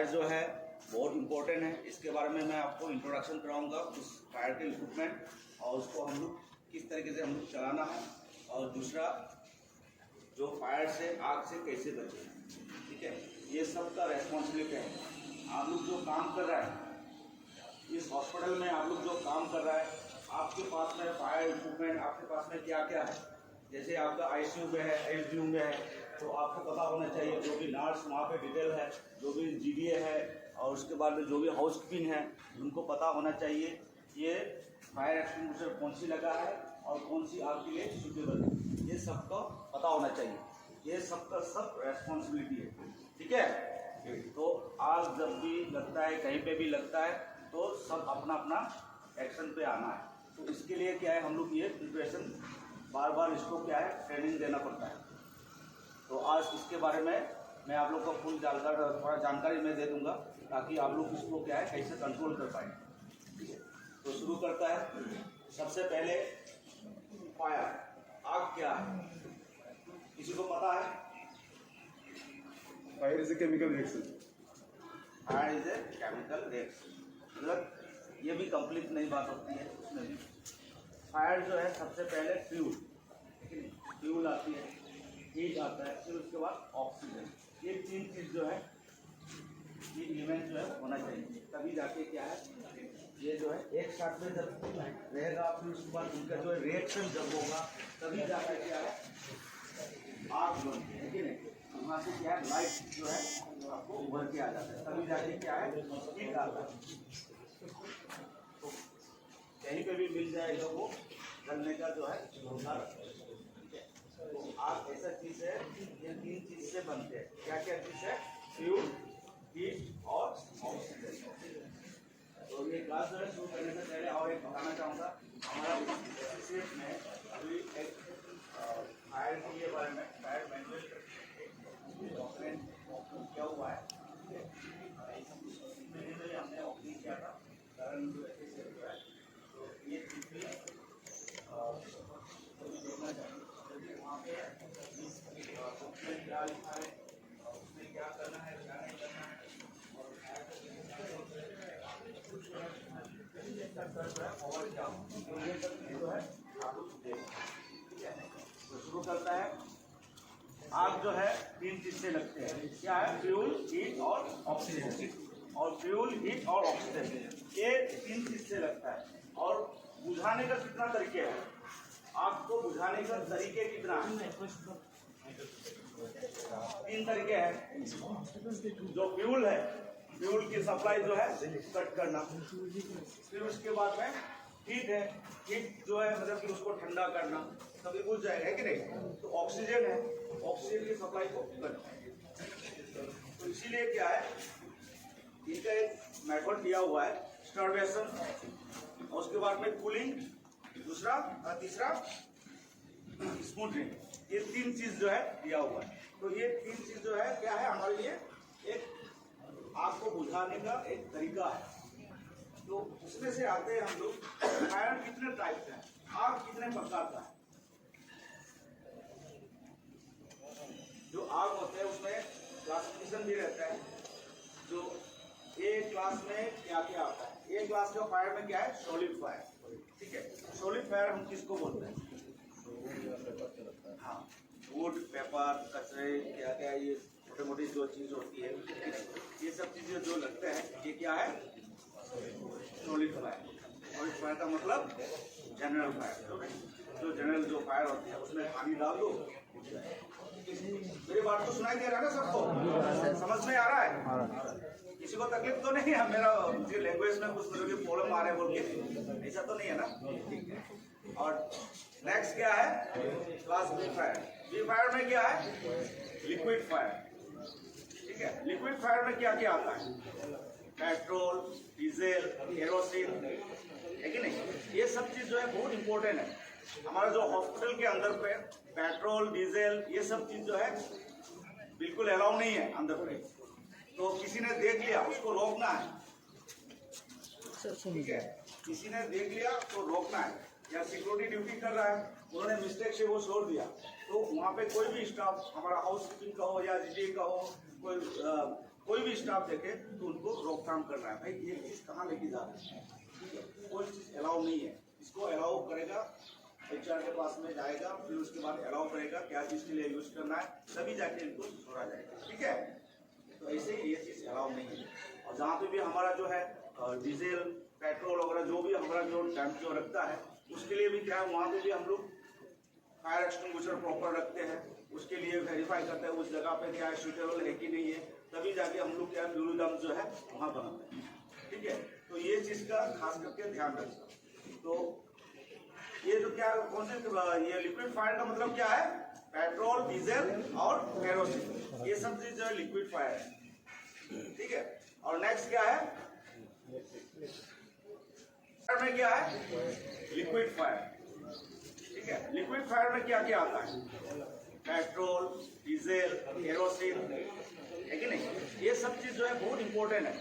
Fire जो है बहुत इम्पोर्टेंट है। इसके बारे में मैं आपको इंट्रोडक्शन कराऊंगा उस फायर के इक्विपमेंट और उसको हम लोग किस तरीके से हम लोग चलाना है, और दूसरा जो फायर से आग से कैसे बचे, ठीक है। ये सब का रेस्पॉन्सिबिलिटी है। आप लोग जो काम कर रहा है इस हॉस्पिटल में, आप लोग जो काम कर रहा है, आपके पास में फायर इक्विपमेंट आपके पास में क्या क्या है। जैसे आपका आईसीयू में है, एलजीयू में है, तो आपको पता होना चाहिए जो भी नर्स वहाँ पे डिटेल है, जो भी जीडीए है, और उसके बाद में जो भी हाउसकीपिंग है, उनको पता होना चाहिए ये फायर एक्सटिंग्विशर कौन सी लगा है और कौन सी आपके लिए सूटेबल है। ये सबको पता होना चाहिए, ये सबका सब रेस्पॉन्सिबिलिटी है, ठीक है। तो आग जब भी लगता है, कहीं पे भी लगता है, तो सब अपना अपना एक्शन पे आना है। तो इसके लिए क्या है, हम लोग ये प्रिपरेशन बार बार इसको क्या है ट्रेनिंग देना पड़ता है। तो आज इसके बारे में मैं आप लोग को फुल थोड़ा जानकारी मैं दे दूंगा, ताकि आप लोग इसको क्या है कैसे कंट्रोल कर पाए, ठीक है। तो शुरू करता है। सबसे पहले फायर, आग क्या है, किसी को पता है? Fire is a chemical reaction. Fire is a chemical reaction, मतलब ये भी कंप्लीट नहीं बात होती है उसमें भी। फायर जो है सबसे पहले फ्यूल, फ्यूल आती है, हीट आता है, फिर उसके बाद ऑक्सीजन। ये तीन चीज़ जो है, ये एलिमेंट जो है होना चाहिए, तभी जाके क्या है ये जो है एक साथ में जब रहेगा, फिर उसके बाद उनका जो है रिएक्शन जब होगा, तभी जाकर क्या है आग बनती है कि नहीं। वहाँ से क्या है लाइट जो है आपको उभर के आ जाता है, तभी जाके क्या है हीट आता है। तो कहीं पे भी मिल जाएगा वो जलने का जो है होता है। तो आग ऐसा चीज है, ये तीन चीज से बनते हैं। क्या क्या चीज है? फ्यूल, हीट और ऑक्सीजन। तो ये क्लास जो है शुरू करने से पहले और एक बताना चाहूँगा, हमारा एसोसिएट में अभी एक फायर के बारे में फायर मैनुअल डॉक्यूमेंट क्या हुआ है, हमने ओपनिंग किया था कारण जो है। तो ये चीज भी देखना चाहिए वहाँ पे उसमें क्या लिखा है, उसमें क्या करना है, क्या नहीं करना है, और क्या ये सब चीज जो है आप लोग देखो, ठीक है। तो शुरू करता है। आग जो है तीन चीज से लगते हैं, क्या है? फ्यूल, हीट और ऑक्सीजन। और फ्यूल, हीट और ऑक्सीजन ये तीन चीज से लगता है। और बुझाने का कितना तरीके है, आग को बुझाने का तरीके कितना है? तीन तरीके हैं। जो फ्यूल है, फ्यूल की सप्लाई जो है कट करना, फिर उसके बाद में हीट है, हीट जो है मतलब कि उसको ठंडा करना, तभी बुझ जाएगा, है कि नहीं। तो ऑक्सीजन है, ऑक्सीजन की सप्लाई को करना। तो इसीलिए क्या है, इनका एक मेथड दिया हुआ है, स्टार्वेशन, और उसके बाद में कूलिंग, दूसरा और तीसरा स्मूथनिंग। ये तीन चीज जो है दिया हुआ है। तो ये तीन चीज जो है क्या है हमारे लिए एक आग को बुझाने का एक तरीका है। तो उसमें से आते हैं हम लोग, फायर कितने टाइप का है, आग कितने प्रकार का है। जो आग होते हैं उसमें क्लासिफिकेशन भी रहता है। जो ए क्लास में क्या क्या आता है, ए क्लास का फायर में क्या है? सॉलिड फायर, ठीक है। सॉलिड फायर हम किसको बोलते हैं? हाँ, वुड, पेपर, कचरे, क्या क्या ये छोटे मोटी जो चीज होती है, ये सब चीजें जो लगते हैं, ये क्या है? Solid fire. सॉलिड फायर का मतलब जनरल फायर, जो जनरल जो फायर होती है उसमें पानी डाल दो। मेरी बात तो सुनाई दे रहा है ना सबको? समझ में आ रहा है? किसी को तकलीफ तो नहीं है? मेरा लैंग्वेज में कुछ प्रॉब्लम आ रहा है बोल के, ऐसा तो नहीं है ना? ठीक है। और नेक्स्ट क्या है? Class B fire. B fire में क्या है? लिक्विड फायर, ठीक है। लिक्विड फायर में क्या क्या आता है? पेट्रोल, डीजल, केरोसिन, है कि नहीं। ये सब चीज जो है बहुत इंपॉर्टेंट है। हमारा जो हॉस्पिटल के अंदर पे पेट्रोल, डीजल, ये सब चीज जो है बिल्कुल अलाउ नहीं है अंदर पे। तो किसी ने देख लिया उसको रोकना है, ठीक है। किसी ने देख लिया तो रोकना है, या सिक्योरिटी ड्यूटी कर रहा है, उन्होंने मिस्टेक से वो छोड़ दिया, तो वहाँ पे कोई भी स्टाफ, हमारा हाउस कीपिंग का हो या जीडी का हो, कोई कोई भी स्टाफ देखे तो उनको रोकथाम करना है। भाई ये चीज कहाँ लेके जा रहे हैं, कोई चीज अलाउ नहीं है। इसको अलाउ करेगा HR के पास में जाएगा, फिर उसके बाद अलाउ करेगा क्या चीज के लिए यूज करना है, तभी जाके इनको छोड़ा जाएगा। ठीक है, तो ऐसे ही ये चीज अलाउ नहीं है। और जहाँ पे भी हमारा जो है डीजल पेट्रोल वगैरह जो भी हमारा जो टैंक जो रखता है, उसके लिए भी क्या है, वहाँ पे भी हम लोग फायर एक्सटिंग्विशर प्रॉपर रखते हैं। उसके लिए वेरीफाई करते हैं उस जगह पे क्या है, सूटेबल है कि नहीं है, तभी जाके हम लोग क्या ब्लू डम जो है वहाँ बनाते हैं। ठीक है, तो ये चीज का खास करके ध्यान रखना। तो ये जो क्या कौन से ये लिक्विड फायर का मतलब क्या है, पेट्रोल डीजल और केरोसिन, ये सब चीज जो है लिक्विड फायर है। ठीक है, और नेक्स्ट क्या है, में क्या है लिक्विड फायर। ठीक है, लिक्विड फायर में क्या क्या आता है, पेट्रोल डीजल केरोसिन, है कि नहीं, ये सब चीज जो है बहुत इंपॉर्टेंट है।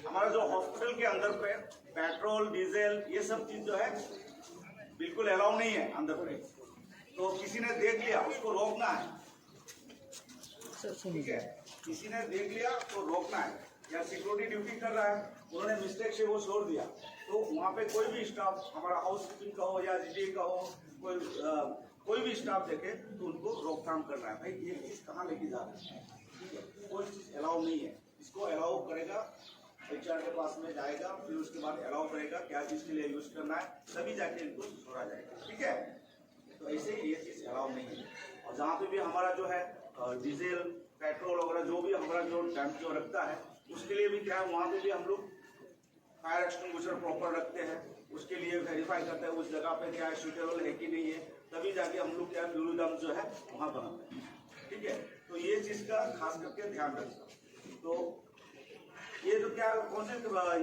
हमारा जो हॉस्पिटल के अंदर पे पेट्रोल डीजल ये सब चीज जो है बिल्कुल अलाउ नहीं है अंदर पे। तो किसी ने देख लिया उसको रोकना है। ठीक है, किसी ने देख लिया तो रोकना है, या सिक्योरिटी ड्यूटी कर रहा है, उन्होंने मिस्टेक से वो छोड़ दिया, तो वहाँ पे कोई भी स्टाफ, हमारा हाउस कीपिंग का हो या जीडी का हो, कोई भी स्टाफ देखे तो उनको रोकथाम करना है। भाई ये चीज कहाँ लेके जा रहे हैं, कोई चीज अलाउ नहीं है। इसको अलाउ करेगा HR के पास में जाएगा, फिर उसके बाद अलाउ करेगा क्या चीज के लिए यूज करना है, तभी जाके इनको छोड़ा जाएगा। ठीक है, तो ऐसे ही ये चीज अलाउ नहीं है। और जहाँ पे भी हमारा जो है डीजल पेट्रोल वगैरह जो भी हमारा जो टैंक जो रखता है, उसके लिए भी क्या है, वहाँ पे भी हम लोग फायर एक्सटिंग्विशर प्रॉपर रखते हैं। उसके लिए वेरीफाई करते हैं उस जगह पे क्या है, सूटेबल है कि नहीं है, तभी जाके हम लोग क्या ब्लू डम जो है वहाँ बनाते हैं। ठीक है, तो ये चीज का खास करके ध्यान रखना। तो ये जो क्या कौन से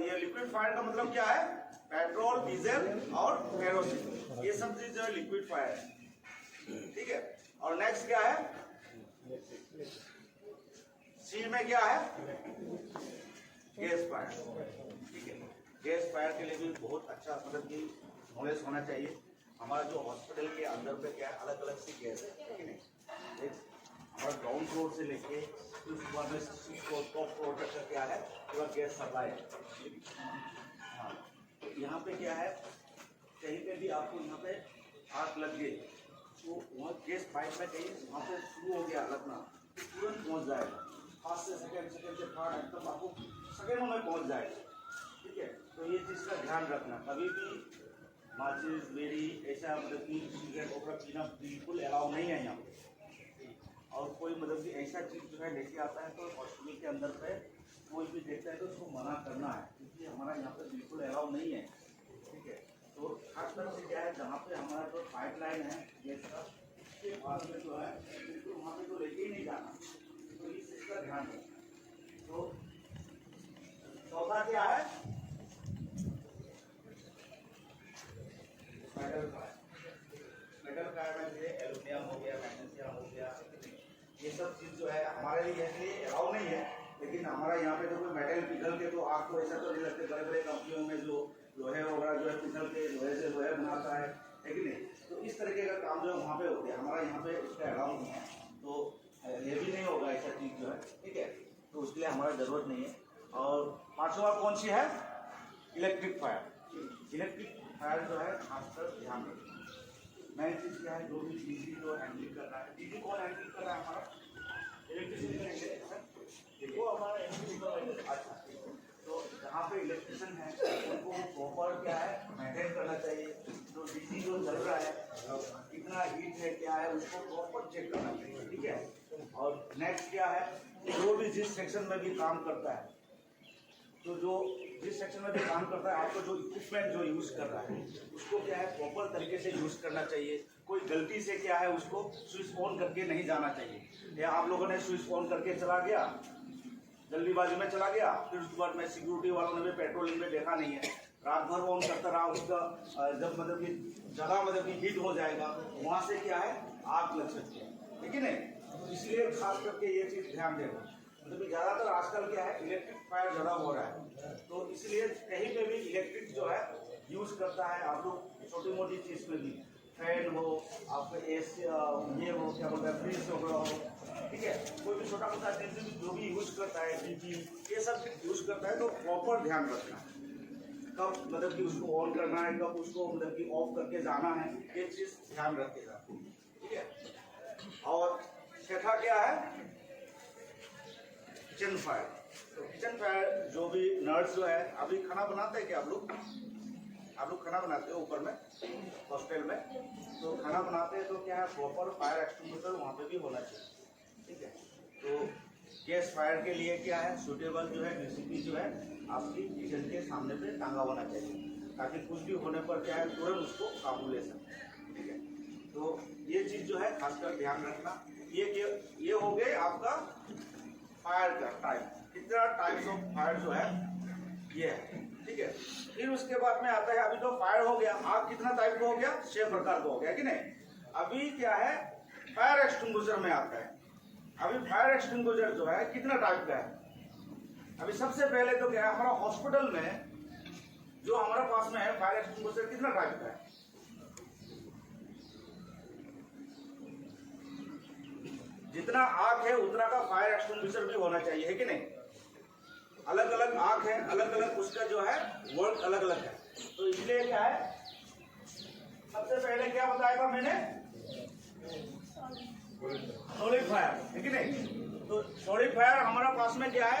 ये लिक्विड फायर का मतलब क्या है, पेट्रोल डीजल और केरोसिन, ये सब चीज जो है लिक्विड फायर है। ठीक है, और नेक्स्ट क्या है, सी में क्या है, गैस फायर। ठीक है, गैस फायर के लिए भी बहुत अच्छा मतलब कि नॉलेज होना चाहिए। हमारा जो हॉस्पिटल के अंदर पे क्या है, अलग अलग सी गैस है कि नहीं, एक हमारा ग्राउंड फ्लोर से लेके उसके बाद में टॉप फ्लोर तक क्या है पूरा गैस सप्लाई है। हाँ, तो यहाँ पे क्या है, कहीं पे भी आपको यहाँ पे आग लग गई तो वहाँ गैस पाइप में कहीं वहाँ पे शुरू हो गया लगना, तो तुरंत पहुँच जाएगा, 5 से सेकेंड से 3 एकदम आपको सेकेंडों में पहुँच जाएगा। ठीक है, तो ये चीज़ का ध्यान रखना, कभी भी माचिस बीड़ी ऐसा मतलब कि सिगरेट वगैरह पीना बिल्कुल अलाउ नहीं है यहाँ पे। और कोई मतलब कि ऐसा चीज़ जो है लेके आता है तो हॉस्पिटल के अंदर पे कोई भी देखता है तो उसको मना करना है, क्योंकि हमारा यहाँ पे बिल्कुल अलाउ नहीं है। ठीक है, तो खासकर से क्या है, जहाँ पे हमारा जो पाइपलाइन है गैस का, उसके पास में जो है बिल्कुल वहाँ पे तो लेके ही नहीं जाना, तो इस चीज़ का ध्यान रखना। तो चौथा क्या है, मेटल फायर में जैसे एल्यूमिनियम हो गया, मैग्नीशियम हो गया, ये सब चीज़ जो है हमारे लिए अलाउ नहीं है। लेकिन हमारा यहाँ पे जो कोई मेटल पिघल के तो आपको ऐसा तो नहीं लगता, बड़े बड़े कंपनियों में जो लोहे वगैरह जो है पिघल के लोहे से लोहे बनाता है कि नहीं, तो इस तरीके का काम जो है वहाँ पे होते हैं, हमारा यहाँ पे उसका अलाउ नहीं है, तो ये भी नहीं होगा ऐसा चीज़ जो है। ठीक है, तो उसके लिए हमारा ज़रूरत नहीं है। और पाँचवा कौन सी है, इलेक्ट्रिक फायर। इलेक्ट्रिक फायर जो है खासकर ध्यान रखें, मेन चीज़ क्या है, जो भी बिजली जो हैंडलिंग कर रहा है, बिजली कौन हैंडलिंग कर रहा है, हमारा इलेक्ट्रिसिटी देखो हमारा अच्छा। तो जहाँ पे इलेक्ट्रिशियन है उनको प्रॉपर क्या है मेंटेन करना चाहिए, जो बिजली जो चल रहा है कितना हीट है क्या है उसको प्रॉपर चेक करना चाहिए। ठीक है, और नेक्स्ट क्या है, जो भी जिस सेक्शन में भी काम करता है, तो जो जिस सेक्शन में भी काम करता है, आपको जो इक्विपमेंट जो यूज़ कर रहा है उसको क्या है प्रॉपर तरीके से यूज़ करना चाहिए। कोई गलती से क्या है उसको स्विच ऑन करके नहीं जाना चाहिए, या आप लोगों ने स्विच ऑन करके चला गया, जल्दीबाजी में चला गया, फिर उसके बाद में सिक्योरिटी वालों ने भी पेट्रोलिंग में देखा नहीं है, रात भर ऑन करता रहा, उसका जब मतलब कि जगह मतलब कि हीट हो जाएगा, वहाँ से क्या है आग लग सकती है, ठीक है नहीं। इसलिए खास करके ये चीज़ ध्यान देना, मतलब ज़्यादातर आजकल क्या है इलेक्ट्रिक फायर ज़्यादा हो रहा है, तो इसलिए कहीं पे भी इलेक्ट्रिक जो है यूज़ करता है, आप लोग छोटी मोटी चीज़ में भी फैन हो, आपका एसी ये हो, क्या बोलते हैं, फ्रिज हो गया हो, ठीक है, कोई भी छोटा मोटा चीज जो भी यूज करता है, टीवी, ये सब यूज करता है, तो प्रॉपर ध्यान रखना कब मतलब कि उसको ऑन करना है, कब उसको मतलब कि ऑफ करके जाना है, ये चीज ध्यान रखिएगा, ठीक है। और छठा क्या है, किचन फायर। तो किचन फायर जो भी नर्स जो है, अभी खाना बनाते हैं क्या आप लोग खाना बनाते हो ऊपर में हॉस्टल में, तो खाना बनाते हैं तो क्या है, प्रॉपर फायर एक्सटिंग्विशर वहाँ पे भी होना चाहिए, ठीक है। तो गैस फायर के लिए क्या है, सुटेबल जो है डीसीपी जो है आपकी किचन के सामने पे टांगा होना चाहिए, ताकि कुछ भी होने पर क्या है तुरंत उसको काबू ले सके, ठीक है। तो ये चीज जो है खासकर ध्यान रखना। ये हो गए आपका फायर का टाइप, कितना टाइप्स ऑफ फायर जो है ये है, ठीक है। फिर उसके बाद में आता है, अभी तो फायर हो गया, आग कितना टाइप का हो गया, 6 प्रकार का हो गया कि नहीं। अभी क्या है, फायर एक्सटिंग्विशर में आता है। अभी फायर एक्सटिंग्विशर जो है कितना टाइप का है। अभी सबसे पहले तो क्या है, हमारा हॉस्पिटल में जो हमारे पास में है फायर एक्सटिंग्विशर कितना टाइप का है, जितना आग है उतना का फायर एक्सटिंग्विशर भी होना चाहिए, है कि नहीं। अलग अलग आग है, अलग अलग उसका जो है वर्क अलग अलग है। तो इसलिए क्या है, सबसे पहले क्या बताया था मैंने, सॉलिड फायर, है कि नहीं। तो सॉलिड फायर हमारा पास में क्या है,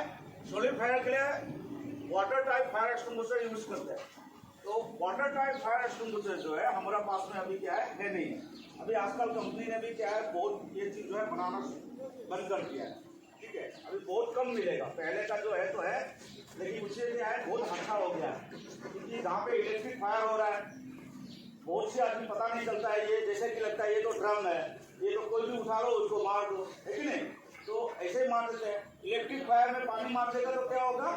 सॉलिड फायर के लिए water type fire extinguisher use करते हैं। तो वाटर टाइप फायर एक्सटिंग्विशर जो है हमारा पास में अभी क्या है नहीं है। अभी आजकल कंपनी ने भी क्या है, बहुत ये चीज जो है बनाना बंद कर दिया है, ठीक है। अभी बहुत कम मिलेगा, पहले का जो है तो है, लेकिन उससे क्या है बहुत अच्छा हो गया है, क्योंकि जहाँ पे इलेक्ट्रिक फायर हो रहा है, बहुत से आदमी पता नहीं चलता है, ये जैसे कि लगता है ये तो ड्रम है, ये तो कोई भी उठा लो उसको मार दो, है कि नहीं। तो ऐसे ही मार देते हैं। इलेक्ट्रिक फायर में पानी मार देगा तो क्या होगा,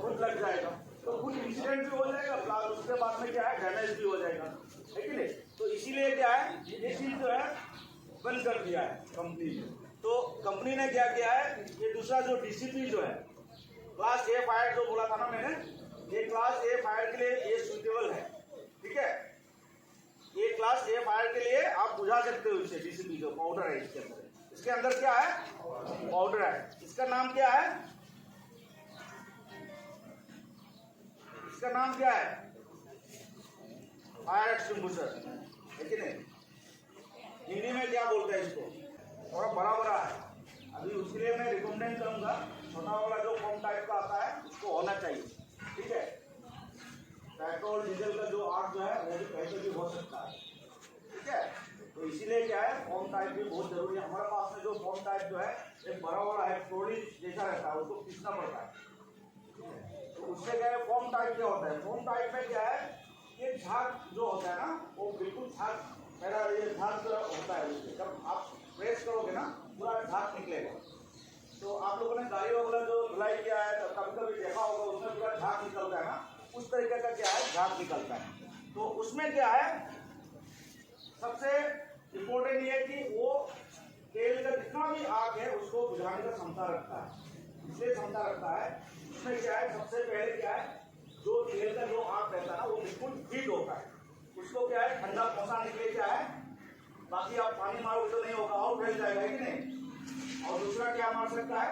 खुद लग जाएगा, तो कुछ इंसिडेंट भी हो जाएगा, प्लस उसके बाद में क्या है डैमेज भी हो जाएगा, है कि नहीं। तो इसीलिए क्या है, ये चीज जो है बंद कर दिया है कंपनी ने। तो कंपनी ने क्या किया है, ये दूसरा जो डीसीपी जो है, क्लास ए फायर जो बोला था ना मैंने, ये क्लास ए फायर के लिए ये सुटेबल है, ठीक है। ये क्लास ए फायर के लिए आप बुझा सकते हो इसे, डीसीपी जो पाउडर है इसके अंदर, इसके अंदर क्या है, पाउडर है। इसका नाम क्या है, इसका नाम क्या है, फायर एक्सटिंग्विशर, है कि नहीं। हिंदी में क्या बोलते हैं इसको, थोड़ा बड़ा बड़ा है। अभी उसके लिए मैं रिकमेंड करूंगा, छोटा वाला जो फॉर्म टाइप का आता है उसको होना चाहिए, ठीक है। पेट्रोल डीजल का जो आग जो है वो भी कैसे भी हो सकता है, ठीक है। तो इसीलिए क्या है, फॉर्म टाइप भी बहुत जरूरी है। हमारे पास में जो फॉर्म टाइप जो है एक बड़ा वाला है, ट्रोली जैसा रहता है, उसको खींचना पड़ता है। तो उससे क्या है, फॉर्म टाइप क्या होता है, फॉर्म टाइप में क्या है, ये झाग जो होता है ना, वो बिल्कुल झाग, मेरा ये झाग होता है, जब आप प्रेस करोगे ना पूरा झाग निकलेगा। तो आप लोगों ने गाड़ी वगैरह जो धुलाई किया है तो कभी कभी देखा होगा, उसमें पूरा झाग निकलता है ना, उस तरीके का क्या है झाग निकलता है। तो उसमें क्या है, सबसे इम्पोर्टेंट ये है कि वो तेल का जितना भी आग है उसको बुझाने का क्षमता रखता है। इसलिए क्षमता रखता है, उसमें क्या है, सबसे पहले क्या है, जो तेल का जो आग रहता है ना वो बिल्कुल हीट होता है, उसको क्या है ठंडा पहुंचाने के लिए क्या है, बाकी आप पानी मारोगे तो नहीं होगा और फैल जाएगा, कि नहीं। और दूसरा क्या मार सकता है,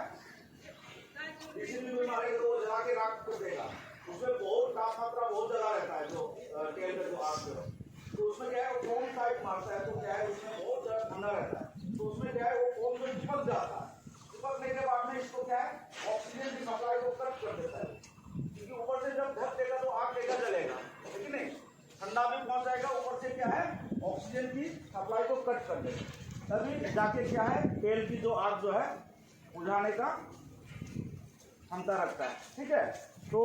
किसी भी मारेगा तो वो जला के राख कर देगा, उसमें बहुत तापमात्रा बहुत ज्यादा रहता है जो तेल का जो आग है। तो उसमें क्या है, वो फोम टाइप मारता है, तो क्या है उसमें बहुत ज्यादा ठंडा रहता है, तो उसमें क्या है वो फोम में चिपक जाता है। चिपकने के बाद में इसको क्या है, ऑक्सीजन की सप्लाई को कट कर देता है, क्योंकि ऊपर से जब ढक देगा तो आग लेकर जलेगा, है कि नहीं। ठंडा भी पहुंच जाएगा, ऊपर से क्या है ऑक्सीजन की सप्लाई को कट कर देगा, तभी जाके क्या है तेल की जो आग जो है बुझाने का क्षमता रखता है, ठीक है। तो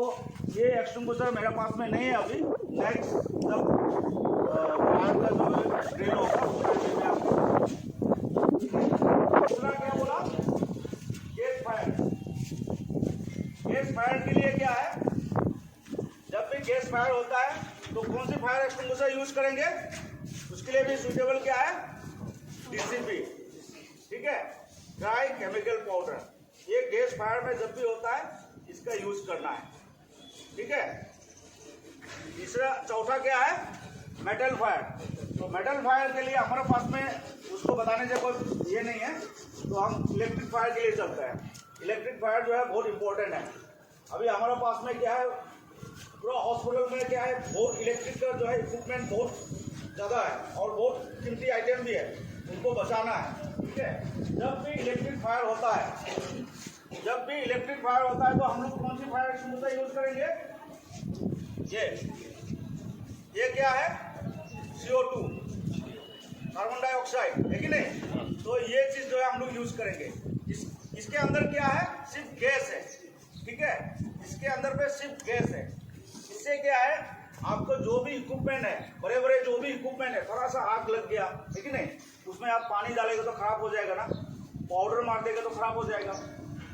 ये एक्सटिंग्विशर मेरे पास में नहीं है अभी, नेक्स्ट जब फायर का जो ट्रेन होगा दूसरा क्या बोला, गैस फायर। गैस फायर के लिए क्या है, जब भी गैस फायर होता है तो कौन सी फायर एक्सटिंग्विशर यूज करेंगे, उसके लिए भी सुटेबल क्या है, डीसीपी, ठीक है, ड्राई केमिकल पाउडर। ये गैस फायर में जब भी होता है इसका यूज करना है, ठीक है। तीसरा चौथा क्या है, मेटल फायर। तो तो मेटल फायर के लिए हमारे पास में उसको बताने से कोई ये नहीं है, तो हम इलेक्ट्रिक फायर के लिए चलते हैं। इलेक्ट्रिक फायर जो है बहुत इंपॉर्टेंट है। अभी हमारे पास में क्या है, पूरा हॉस्पिटल में क्या है, बहुत इलेक्ट्रिक का जो है इक्विपमेंट बहुत ज़्यादा है और बहुत कीमती आइटम भी है, उनको बचाना है। ठीक है, जब भी इलेक्ट्रिक फायर होता है, तो हम लोग कौन सी फायर एक्सटिंग्विशर यूज करेंगे? ये क्या है? CO2, कार्बन डाइऑक्साइड, है कि नहीं? तो ये चीज जो है हम लोग यूज करेंगे। इसके अंदर क्या है? सिर्फ गैस है। ठीक है, इसके अंदर पे सिर्फ गैस है। इससे क्या है, आपको जो भी इक्विपमेंट है, बड़े बड़े जो भी इक्विपमेंट है, थोड़ा सा आग लग गया, है कि नहीं, उसमें आप पानी डालेंगे तो खराब हो जाएगा ना, पाउडर मार देगा तो खराब हो जाएगा।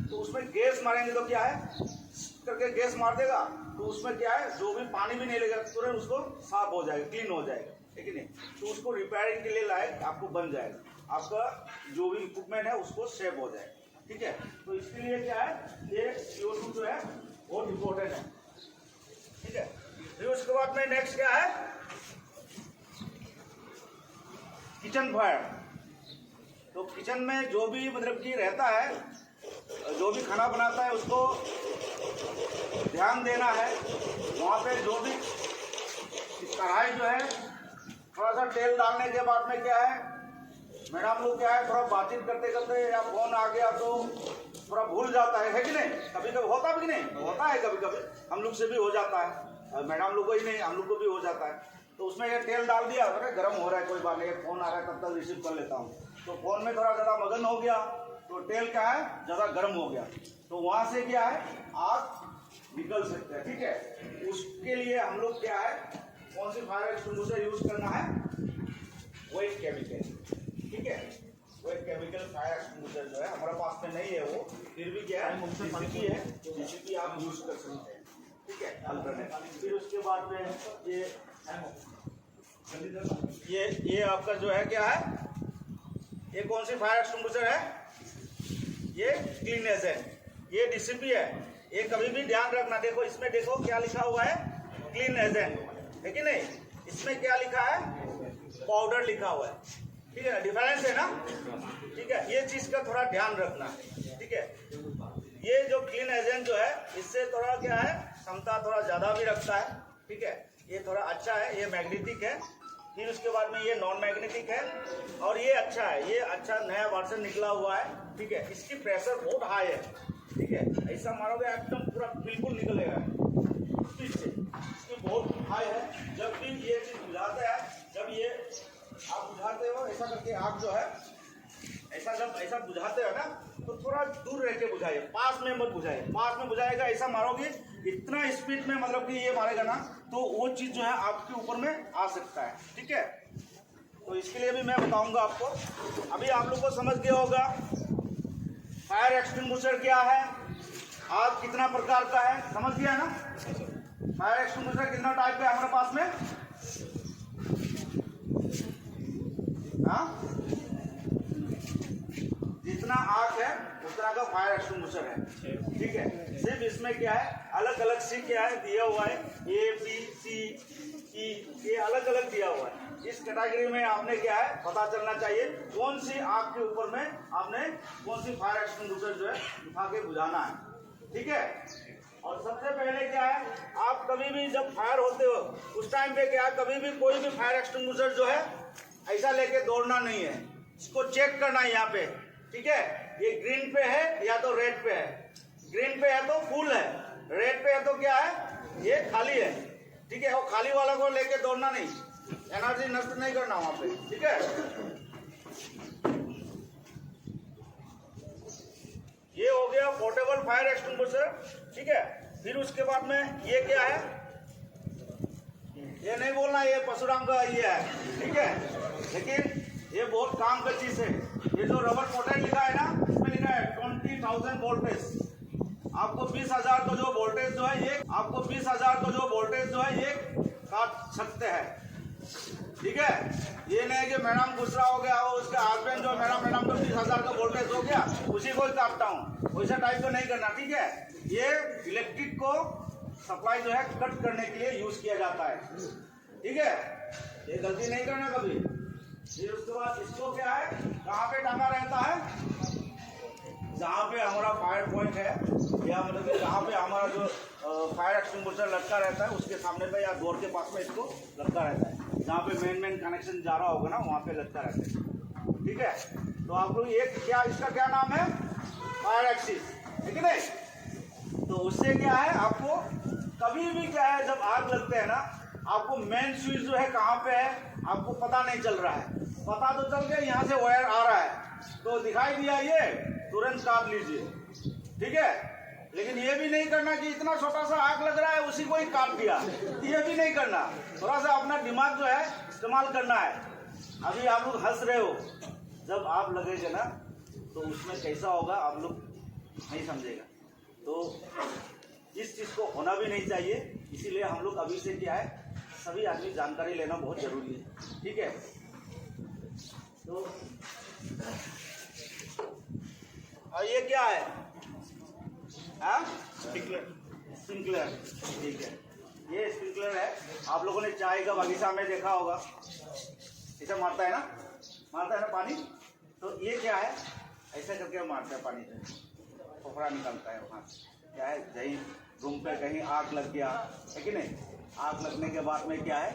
तो उसमें गैस मारेंगे तो क्या है, करके गैस मार देगा तो उसमें क्या है, जो भी पानी भी नहीं लगेगा, तुरंत उसको साफ हो जाएगा, क्लीन हो जाएगा, है कि नहीं? तो उसको रिपेयरिंग के लिए लायक आपको बन जाएगा, आपका जो भी इक्विपमेंट है उसको सेव हो जाएगा। ठीक है, तो इसके लिए क्या है, ये CO2 जो है बहुत इंपॉर्टेंट है। ठीक है, फिर उसके बाद में नेक्स्ट क्या है, किचन फायर। तो किचन में जो भी मतलब कि रहता है, जो भी खाना बनाता है, उसको ध्यान देना है। वहाँ पे जो भी कढ़ाई जो है, थोड़ा सा तेल डालने के बाद में क्या है, मैडम लोग क्या है, थोड़ा बातचीत करते करते या फोन आ गया तो थोड़ा भूल जाता है कि नहीं? कभी कभी होता भी नहीं होता है, कभी कभी हम लोग से भी हो जाता है, मैडम लोग को ही नहीं, हम लोग को भी हो जाता है। तो उसमें ये तेल डाल दिया, अरे गर्म हो रहा है, कोई बात नहीं, फोन आ रहा है, तब तक रिसीव कर लेता हूँ। तो फोन में थोड़ा ज़्यादा मगन हो गया तो तेल क्या है, ज़्यादा गर्म हो गया, तो वहाँ से क्या है, आग निकल सकता है। ठीक है, उसके लिए हम लोग क्या है, कौन सी फायर एक्सटिंग्विशर यूज करना है? Wait chemical. ठीक है, वेट केमिकल फायर एक्सटिंग्विशर जो है हमारे पास में नहीं है, वो फिर भी क्या है, DCP है, DCP आप यूज कर सकते हैं। ठीक है, अल्टरनेट। फिर उसके बाद में ये आपका जो है क्या है, ये कौन सी फायर एक्सटिंग्विशर है? ये क्लीन एजेंट, ये DCP है। ये कभी भी ध्यान रखना, देखो इसमें देखो क्या लिखा हुआ है, क्लीन एजेंट, है कि नहीं? इसमें क्या लिखा है, पाउडर लिखा हुआ है। ठीक है, डिफरेंस है ना? ठीक है, ये चीज का थोड़ा ध्यान रखना। ठीक है, ये जो क्लीन एजेंट जो है, इससे थोड़ा क्या है, क्षमता थोड़ा ज्यादा भी रखता है। ठीक है, ये थोड़ा अच्छा है, ये मैग्नेटिक है। फिर उसके बाद में ये नॉन मैग्नेटिक है, और ये अच्छा है, ये अच्छा नया वर्जन निकला हुआ है। ठीक है, इसकी प्रेशर बहुत हाई है। ठीक है, ऐसा मारोगे एकदम पूरा बिल्कुल निकलेगा स्पीड से, इसकी बहुत हाई है। जब भी ये चीज बुझाते हैं, जब ये आप बुझाते हो ऐसा करके, आग जो है ऐसा जब ऐसा बुझाते हो ना, तो थोड़ा दूर रह के बुझाइए, पास में मत बुझाइए। पास में बुझाएगा, ऐसा मारोगे इतना स्पीड में, मतलब कि ये मारेगा ना, तो वो चीज जो है आपके ऊपर में आ सकता है। ठीक है, तो इसके लिए भी मैं बताऊंगा आपको। अभी आप लोग को समझ गया होगा फायर एक्सटिंग्विशर क्या है, आग कितना प्रकार का है, समझ गया ना? फायर एक्सटिंग्विशर कितना टाइप का है हमारे पास में? हाँ, जितना आग है उतना का फायर एक्सटिंग्विशर है। ठीक है, सिर्फ इसमें क्या है, अलग अलग सी क्या है दिया हुआ है, ABCE, ये अलग अलग दिया हुआ है। इस कैटेगरी में आपने क्या है, पता चलना चाहिए कौन सी आग के ऊपर में आपने कौन सी फायर एक्सटिंग्विशर जो है उठा के बुझाना है। ठीक है, और सबसे पहले क्या है, आप कभी भी जब फायर होते हो उस टाइम पे क्या है, कभी भी कोई भी फायर एक्सटिंग्विशर जो है ऐसा लेके दौड़ना नहीं है, इसको चेक करना है यहाँ पे। ठीक है, ये ग्रीन पे है या तो रेड पे है, ग्रीन पे है तो फुल है, रेड पे है तो क्या है, ये खाली है। ठीक है, वो खाली वाला को लेके दौड़ना नहीं, एनर्जी नष्ट नहीं करना वहां पे। ठीक है, ये हो गया पोर्टेबल फायर एक्सटिंग्विशर। ठीक है, फिर उसके बाद में ये क्या है, ये नहीं बोलना ये परशुराम का ये है। ठीक है, लेकिन ये बहुत काम का चीज है। ये जो रबर कोटेड लिखा है ना, इसमें लिखा है 20,000 वोल्टेज। आपको 20,000 का जो वोल्टेज जो है, ये आपको 20,000 का जो वोल्टेज जो है, ये काट सकते हैं। ठीक है, ये नहीं कि मैडम गुस्सा हो गया, वो उसके हस्बैंड जो मैडम तो 20,000 का वोल्टेज हो गया, उसी को ही काटता हूँ, वैसा टाइप को नहीं करना। ठीक है, ये इलेक्ट्रिक को सप्लाई जो है कट करने के लिए यूज किया जाता है। ठीक है, ये गलती नहीं करना कभी। फिर उसके बाद इसको क्या है, कहाँ पे टांगा रहता है, जहाँ पे हमारा फायर पॉइंट है या मतलब कि जहाँ पे हमारा जो फायर एक्सटिंग्विशर लटका रहता है उसके सामने पे या डोर के पास में इसको लटका रहता है। जहाँ पे मेन कनेक्शन जा रहा होगा ना वहाँ पे लटका रहता है। ठीक है, तो आप लोग ये क्या, इसका क्या नाम है, फायर एक्सिस, ठीक है नहीं। तो उससे क्या है, आपको कभी भी क्या है जब आग लगते हैं ना, आपको मेन स्विच जो है कहाँ पे है आपको पता नहीं चल रहा है। पता तो चल गया यहाँ से वायर आ रहा है तो दिखाई दिया, ये तुरंत काट लीजिए, ठीक है। लेकिन ये भी नहीं करना कि इतना छोटा सा आग लग रहा है उसी को ही काट दिया, ये भी नहीं करना। थोड़ा सा अपना दिमाग जो है इस्तेमाल करना है। अभी आप लोग हंस रहे हो, जब आप लगेगा ना तो उसमें कैसा होगा आप लोग नहीं समझेगा। तो इस चीज़ को होना भी नहीं चाहिए, इसीलिए हम लोग अभी से क्या है, सभी आदमी जानकारी लेना बहुत जरूरी है, ठीक है। तो और ये क्या है, स्प्रिंकलर, ठीक है। ये स्प्रिंकलर है, आप लोगों ने चाय का बगीचा में देखा होगा, ऐसा मारता है ना पानी। तो ये क्या है, ऐसा करके मारता है पानी से, फोफड़ा निकलता है वहाँ से। क्या है, कहीं रूम पे कहीं आग लग गया है कि नहीं, आग लगने के बाद में क्या है,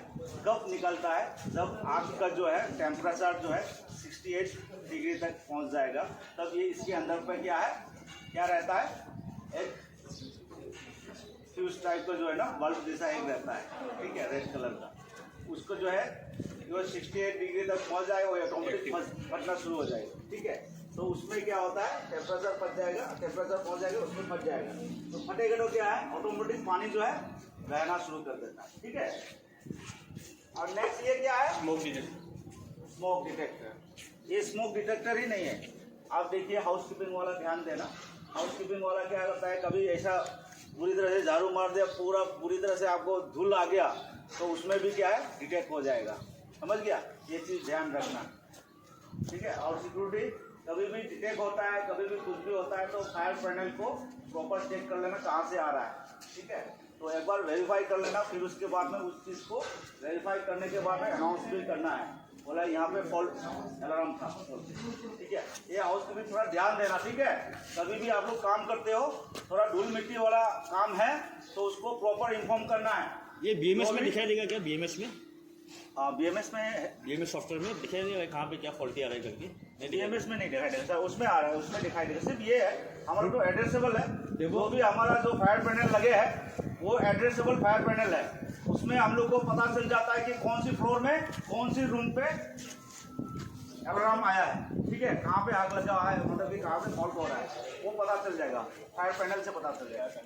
कब निकलता है, जब आग का जो है टेम्परेचर जो है 68 डिग्री तक पहुँच जाएगा, तब ये इसके अंदर पे क्या है, क्या रहता है, एक फ्यूज टाइप का जो है ना, बल्ब जैसा एक रहता है, ठीक है, रेड कलर का। उसको जो है जो 68 डिग्री तक पहुँच जाएगा, वो ऑटोमेटिक फटना शुरू हो जाएगा, ठीक है। तो उसमें क्या होता है, टेम्परेचर फट जाएगा, टेम्परेचर पहुँच जाएगा, उसमें फट जाएगा। तो फटेगा तो क्या है, ऑटोमेटिक पानी जो है बहना शुरू कर देता है, ठीक है। और नेक्स्ट ये क्या है, स्मोक डिटेक्टर। ये स्मोक डिटेक्टर ही नहीं है, आप देखिए हाउसकीपिंग वाला ध्यान देना। हाउसकीपिंग वाला क्या करता है, कभी ऐसा पूरी तरह से झाड़ू मार दिया, पूरी तरह से आपको धूल आ गया तो उसमें भी क्या है, डिटेक्ट हो जाएगा, समझ गया, ये चीज़ ध्यान रखना, ठीक है। और सिक्योरिटी कभी भी डिटेक्ट होता है, कभी भी कुछ भी होता है तो फायर पैनल को प्रॉपर चेक कर लेना कहाँ से आ रहा है, ठीक है। तो एक बार वेरीफाई कर लेना, फिर उसके बाद में उस चीज़ को वेरीफाई करने के बाद में अनाउंस भी करना है, बोला यहाँ पे फॉल्ट अलार्म था, ठीक है। ये हाउस को भी थोड़ा ध्यान देना, ठीक है। कभी भी आप लोग काम करते हो, थोड़ा धूल मिट्टी वाला काम है तो उसको प्रॉपर इन्फॉर्म करना है। ये बीएमएस में दिखाई देगा क्या, बीएमएस में? हाँ, बीएमएस सॉफ्टवेयर में दिखाई देगा कहाँ पे क्या फॉल्टी आ रहा है करके? बीएमएस में नहीं दिखाई देगा, उसमें आ रहा है, उसमें दिखाई देगा। सिर्फ ये है हमारा जो एड्रेसेबल है, वो भी हमारा जो फायर पैनल लगे है वो एड्रेसेबल फायर पैनल है, उसमें हम लोग को पता चल जाता है कि कौन सी फ्लोर में कौन सी रूम पे अलार्म आया है, ठीक है, कहाँ पे आग लगा है, मतलब कि कहाँ पे फॉल्ट हो रहा है, वो पता चल जाएगा, फायर पैनल से पता चल जाएगा,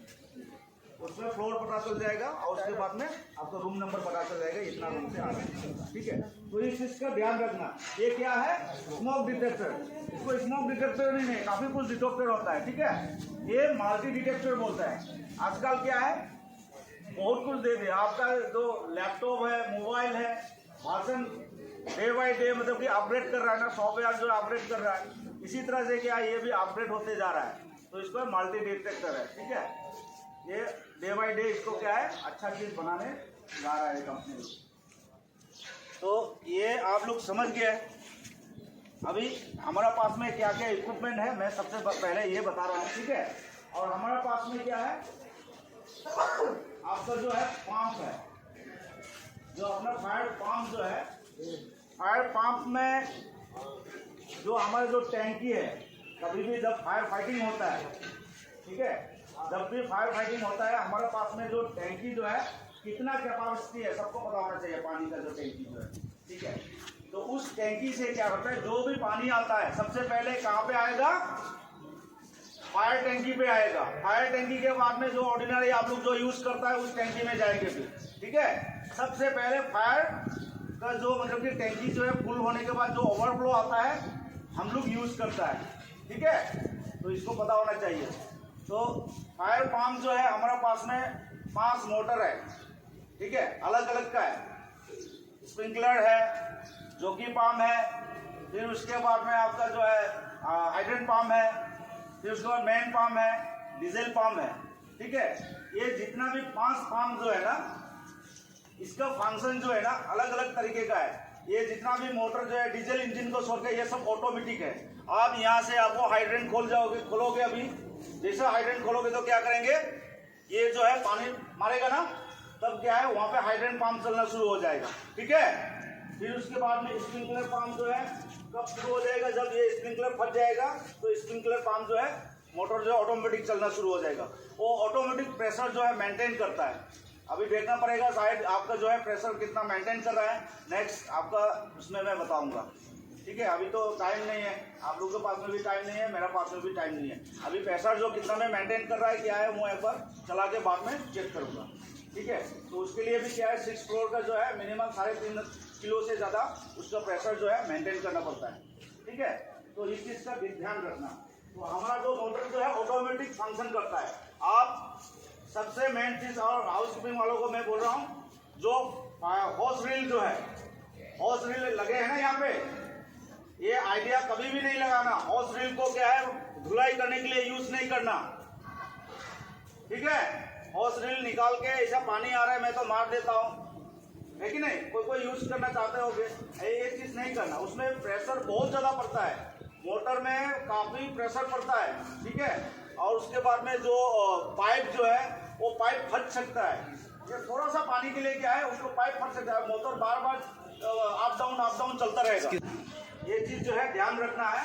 उसमें फ्लोर पता चल जाएगा और उसके बाद में आपका रूम नंबर पता चल जाएगा, इतना रूम से आ रहा है, ठीक है। तो इस चीज़ का ध्यान रखना। ये क्या है, स्मोक डिटेक्टर। इसको स्मोक डिटेक्टर नहीं है, काफ़ी कुछ डिटेक्टर होता है, ठीक है। ये मल्टी डिटेक्टर बोलता है। आजकल क्या है, बहुत कुछ दे दिया, आपका जो लैपटॉप है, मोबाइल है, वर्जन डे बाई डे मतलब कि अपग्रेड कर रहा है ना, सॉफ्टवेयर जो अपग्रेड कर रहा है, इसी तरह से क्या ये भी अपग्रेड होते जा रहा है, तो इसको मल्टी डिटेक्टर है, ठीक है। ये डे बाई डे इसको क्या है, अच्छा चीज़ बनाने जा रहा है कंपनी। तो ये आप लोग समझ गए। अभी हमारा पास में क्या क्या इक्विपमेंट है मैं सबसे पहले ये बता रहा हूँ, ठीक है। और हमारे पास में क्या है, आपका जो है पंप है, जो अपना फायर पंप जो है, फायर पंप में जो हमारा जो टैंकी है, कभी भी जब फायर फाइटिंग होता है, ठीक है, जब भी फायर फाइटिंग होता है हमारे पास में जो टैंकी जो है कितना कैपेसिटी है सबको पता होना चाहिए, पानी का जो टैंकी जो है, ठीक है। तो उस टैंकी से क्या होता है, जो भी पानी आता है सबसे पहले कहाँ पे आएगा, फायर टैंकी पे आएगा। फायर टैंकी के बाद में जो ऑर्डिनरी आप लोग जो यूज करता है उस टैंकी में जाएंगे फिर, ठीक है। सबसे पहले फायर का जो मतलब कि टैंकी जो है फुल होने के बाद जो ओवरफ्लो आता है हम लोग यूज करता है, ठीक है। तो इसको पता होना चाहिए। तो फायर पंप जो है हमारे पास में 5 मोटर है, ठीक है, अलग अलग का है। स्प्रिंकलर है, जोकी पंप है, फिर उसके बाद में आपका जो है हाइड्रेंट पंप है, फिर उसके बाद मेन पंप है, डीजल पंप है, ठीक है। ये जितना भी 5 पंप जो है ना, इसका फंक्शन जो है ना अलग अलग तरीके का है। ये जितना भी मोटर जो है डीजल इंजन को छोड़ के ये सब ऑटोमेटिक है। आप यहाँ से आपको हाइड्रेंट खोलोगे अभी, जैसे हाइड्रेंट खोलोगे तो क्या करेंगे, ये जो है पानी मारेगा ना, तब क्या है वहाँ पे हाइड्रेंट पंप चलना शुरू हो जाएगा। ठीक है, फिर उसके बाद में स्प्रिंकलर पंप जो है कब शुरू हो जाएगा, जब ये स्प्रिंकलर फट जाएगा तो स्प्रिंकलर पंप जो है मोटर जो है ऑटोमेटिक चलना शुरू हो जाएगा। वो ऑटोमेटिक प्रेशर जो है मेंटेन करता है। अभी देखना पड़ेगा शायद आपका जो है प्रेशर कितना मेंटेन कर रहा है, नेक्स्ट आपका उसमें मैं बताऊंगा। ठीक है, अभी तो टाइम नहीं है, आप लोगों के पास में भी टाइम नहीं है, मेरा पास में भी टाइम नहीं है। अभी प्रेशर जो कितना में मेंटेन कर रहा है क्या है वो एक बार चला के बाद में चेक करूंगा। ठीक है, तो उसके लिए भी क्या है 6 फ्लोर का जो है मिनिमम 3.5 किलो से ज़्यादा उसका प्रेशर जो है मेंटेन करना पड़ता है। ठीक है, तो इस चीज़ का ध्यान रखना। तो हमारा जो मोटर जो है ऑटोमेटिक फंक्शन करता है। आप सबसे मेन चीज़, और हाउस कीपिंग वालों को मैं बोल रहा हूँ, जो हॉस रील जो है, हॉस रील लगे हैं ना यहाँ पे, ये आइडिया कभी भी नहीं लगाना। हॉस रील को क्या है धुलाई करने के लिए यूज नहीं करना। ठीक है, हॉस रील निकाल के ऐसा पानी आ रहा है मैं तो मार देता हूँ, है कि नहीं, कोई यूज करना चाहते होगे, ये चीज नहीं करना। उसमें प्रेशर बहुत ज्यादा पड़ता है, मोटर में काफी प्रेशर पड़ता है। ठीक है, और उसके बाद में जो पाइप जो है वो पाइप फट सकता है। ये थोड़ा सा पानी के लिए क्या है उसको पाइप फट सकता है, मोटर बार बार अप डाउन चलता रहेगा। ये चीज जो है ध्यान रखना है।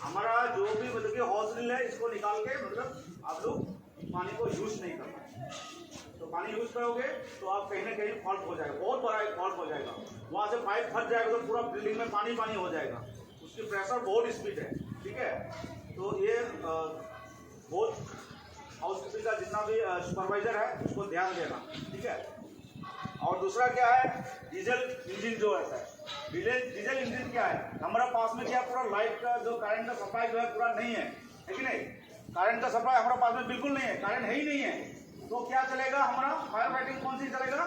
हमारा जो भी मतलब कि हॉस रील है इसको निकाल के मतलब आप लोग पानी को यूज नहीं करना। तो पानी यूज करोगे तो आप कहीं ना कहीं फॉल्ट हो जाएगा, बहुत बड़ा एक फॉल्ट हो जाएगा। वहां से पाइप फट जाएगा तो पूरा बिल्डिंग में पानी पानी हो जाएगा, उसकी प्रेशर बहुत स्पीड है। ठीक है, तो ये बहुत हाउस कीपिंग का जितना भी सुपरवाइजर है उसको ध्यान देना। ठीक है, और दूसरा क्या है, डीजल इंजन जो रहता है, डीजल इंजन क्या है, हमारा पास में क्या पूरा लाइट का जो करंट का सप्लाई जो है पूरा नहीं है कि नहीं, करंट का सप्लाई हमारे पास में बिल्कुल नहीं है, करंट है ही नहीं है। तो क्या चलेगा हमारा फायर फाइटिंग कौन सी चलेगा,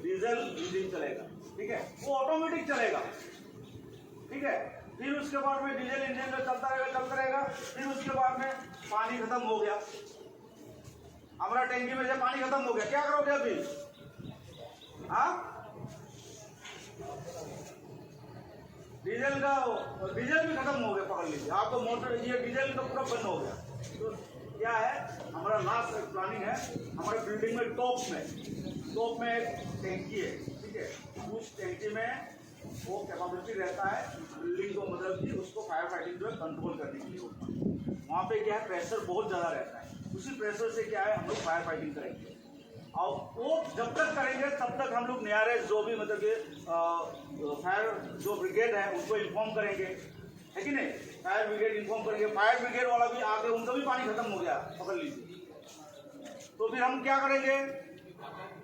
डीजल इंजन चलेगा। ठीक है, वो ऑटोमेटिक चलेगा। ठीक है, फिर उसके बाद में डीजल इंजन जो चलता रहेगा। फिर उसके बाद में पानी खत्म हो गया, हमारा टैंकी में से पानी खत्म हो गया, क्या करोगे अभी? हाँ, डीजल भी खत्म हो गया, पकड़ लीजिए आपको मोटर, ये डीजल का पूरा बंद हो गया। तो क्या है हमारा लास्ट प्लानिंग है, हमारे बिल्डिंग में टॉप में एक टैंकी है। ठीक है, उस टैंकी में वो कैपेबिलिटी रहता है बिल्डिंग को मतलब कि उसको फायर फाइटिंग जो है कंट्रोल करने के लिए। वहाँ पे क्या है प्रेशर बहुत ज़्यादा रहता है, उसी प्रेशर से क्या है हम लोग फायर फाइटिंग करेंगे। और वो जब तक करेंगे तब तक हम लोग नियरेस्ट जो भी मतलब कि फायर जो ब्रिगेड है उनको इन्फॉर्म करेंगे, है कि नहीं, फायर ब्रिगेड इन्फॉर्म करेंगे। फायर ब्रिगेड वाला भी आके उनका भी पानी खत्म हो गया, पकड़ लीजिए, तो फिर हम क्या करेंगे,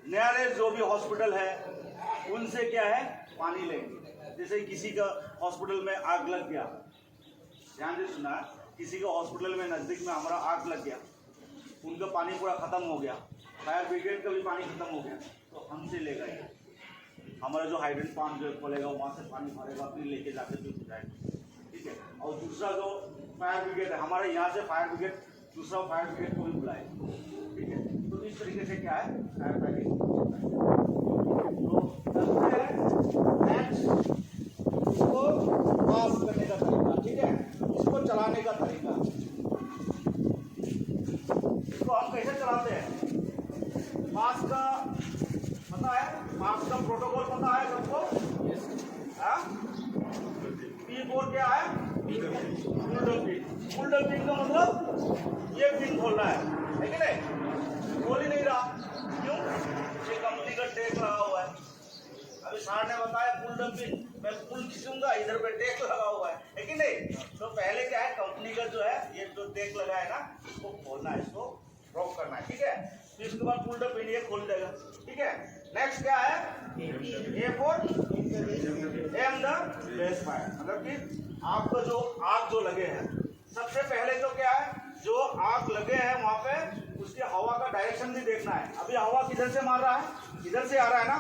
नियरेस्ट जो भी हॉस्पिटल है उनसे क्या है पानी लेंगे। जैसे किसी का हॉस्पिटल में आग लग गया, ध्यान से सुना, किसी का हॉस्पिटल में नज़दीक में हमारा आग लग गया, उनका पानी पूरा खत्म हो गया, फायर ब्रिगेड का भी पानी खत्म हो गया, तो हमसे लेगा ये, हमारा जो हाइड्रेंट पंप जो खोलेगा वहाँ से पानी भरेगा, फिर लेके जाके फिर बुझाएगा। ठीक है, और दूसरा जो फायर ब्रिगेड है हमारे यहाँ से फायर ब्रिगेड दूसरा फायर ब्रिगेड को भी बुलाएगा। ठीक है, तो इस तरीके से क्या है फायर फाइटिंग। तो इसको पास करने का तरीका, ठीक है, इसको चलाने का तरीका, इसको हम कैसे चलाते हैं, पास का पता है, पास का प्रोटोकॉल पता है सबको? P4 क्या है, फुल डंपिंग का मतलब ये पिन खोलना है कि नहीं, खोल ही नहीं रहा, क्यों, ये कंपनी का टैग लगा हुआ है। अभी सर ने बताया फुल डंपिंग, मैं फुल खींचूंगा, इधर पे टैग लगा हुआ है कि नहीं। तो पहले क्या है कंपनी का जो है ये जो टैग लगा है ना इसको खोलना है, इसको रॉक करना है। ठीक है, फिर इसके बाद फुल डंपिंग ये खोल देगा। ठीक है, नेक्स्ट क्या है A4 aim the base fire, मतलब कि आपका जो आग जो लगे हैं, सबसे पहले तो क्या है जो आग लगे हैं वहां पे उसकी हवा का डायरेक्शन भी देखना है। अभी हवा किधर से मार रहा है, इधर से आ रहा है ना,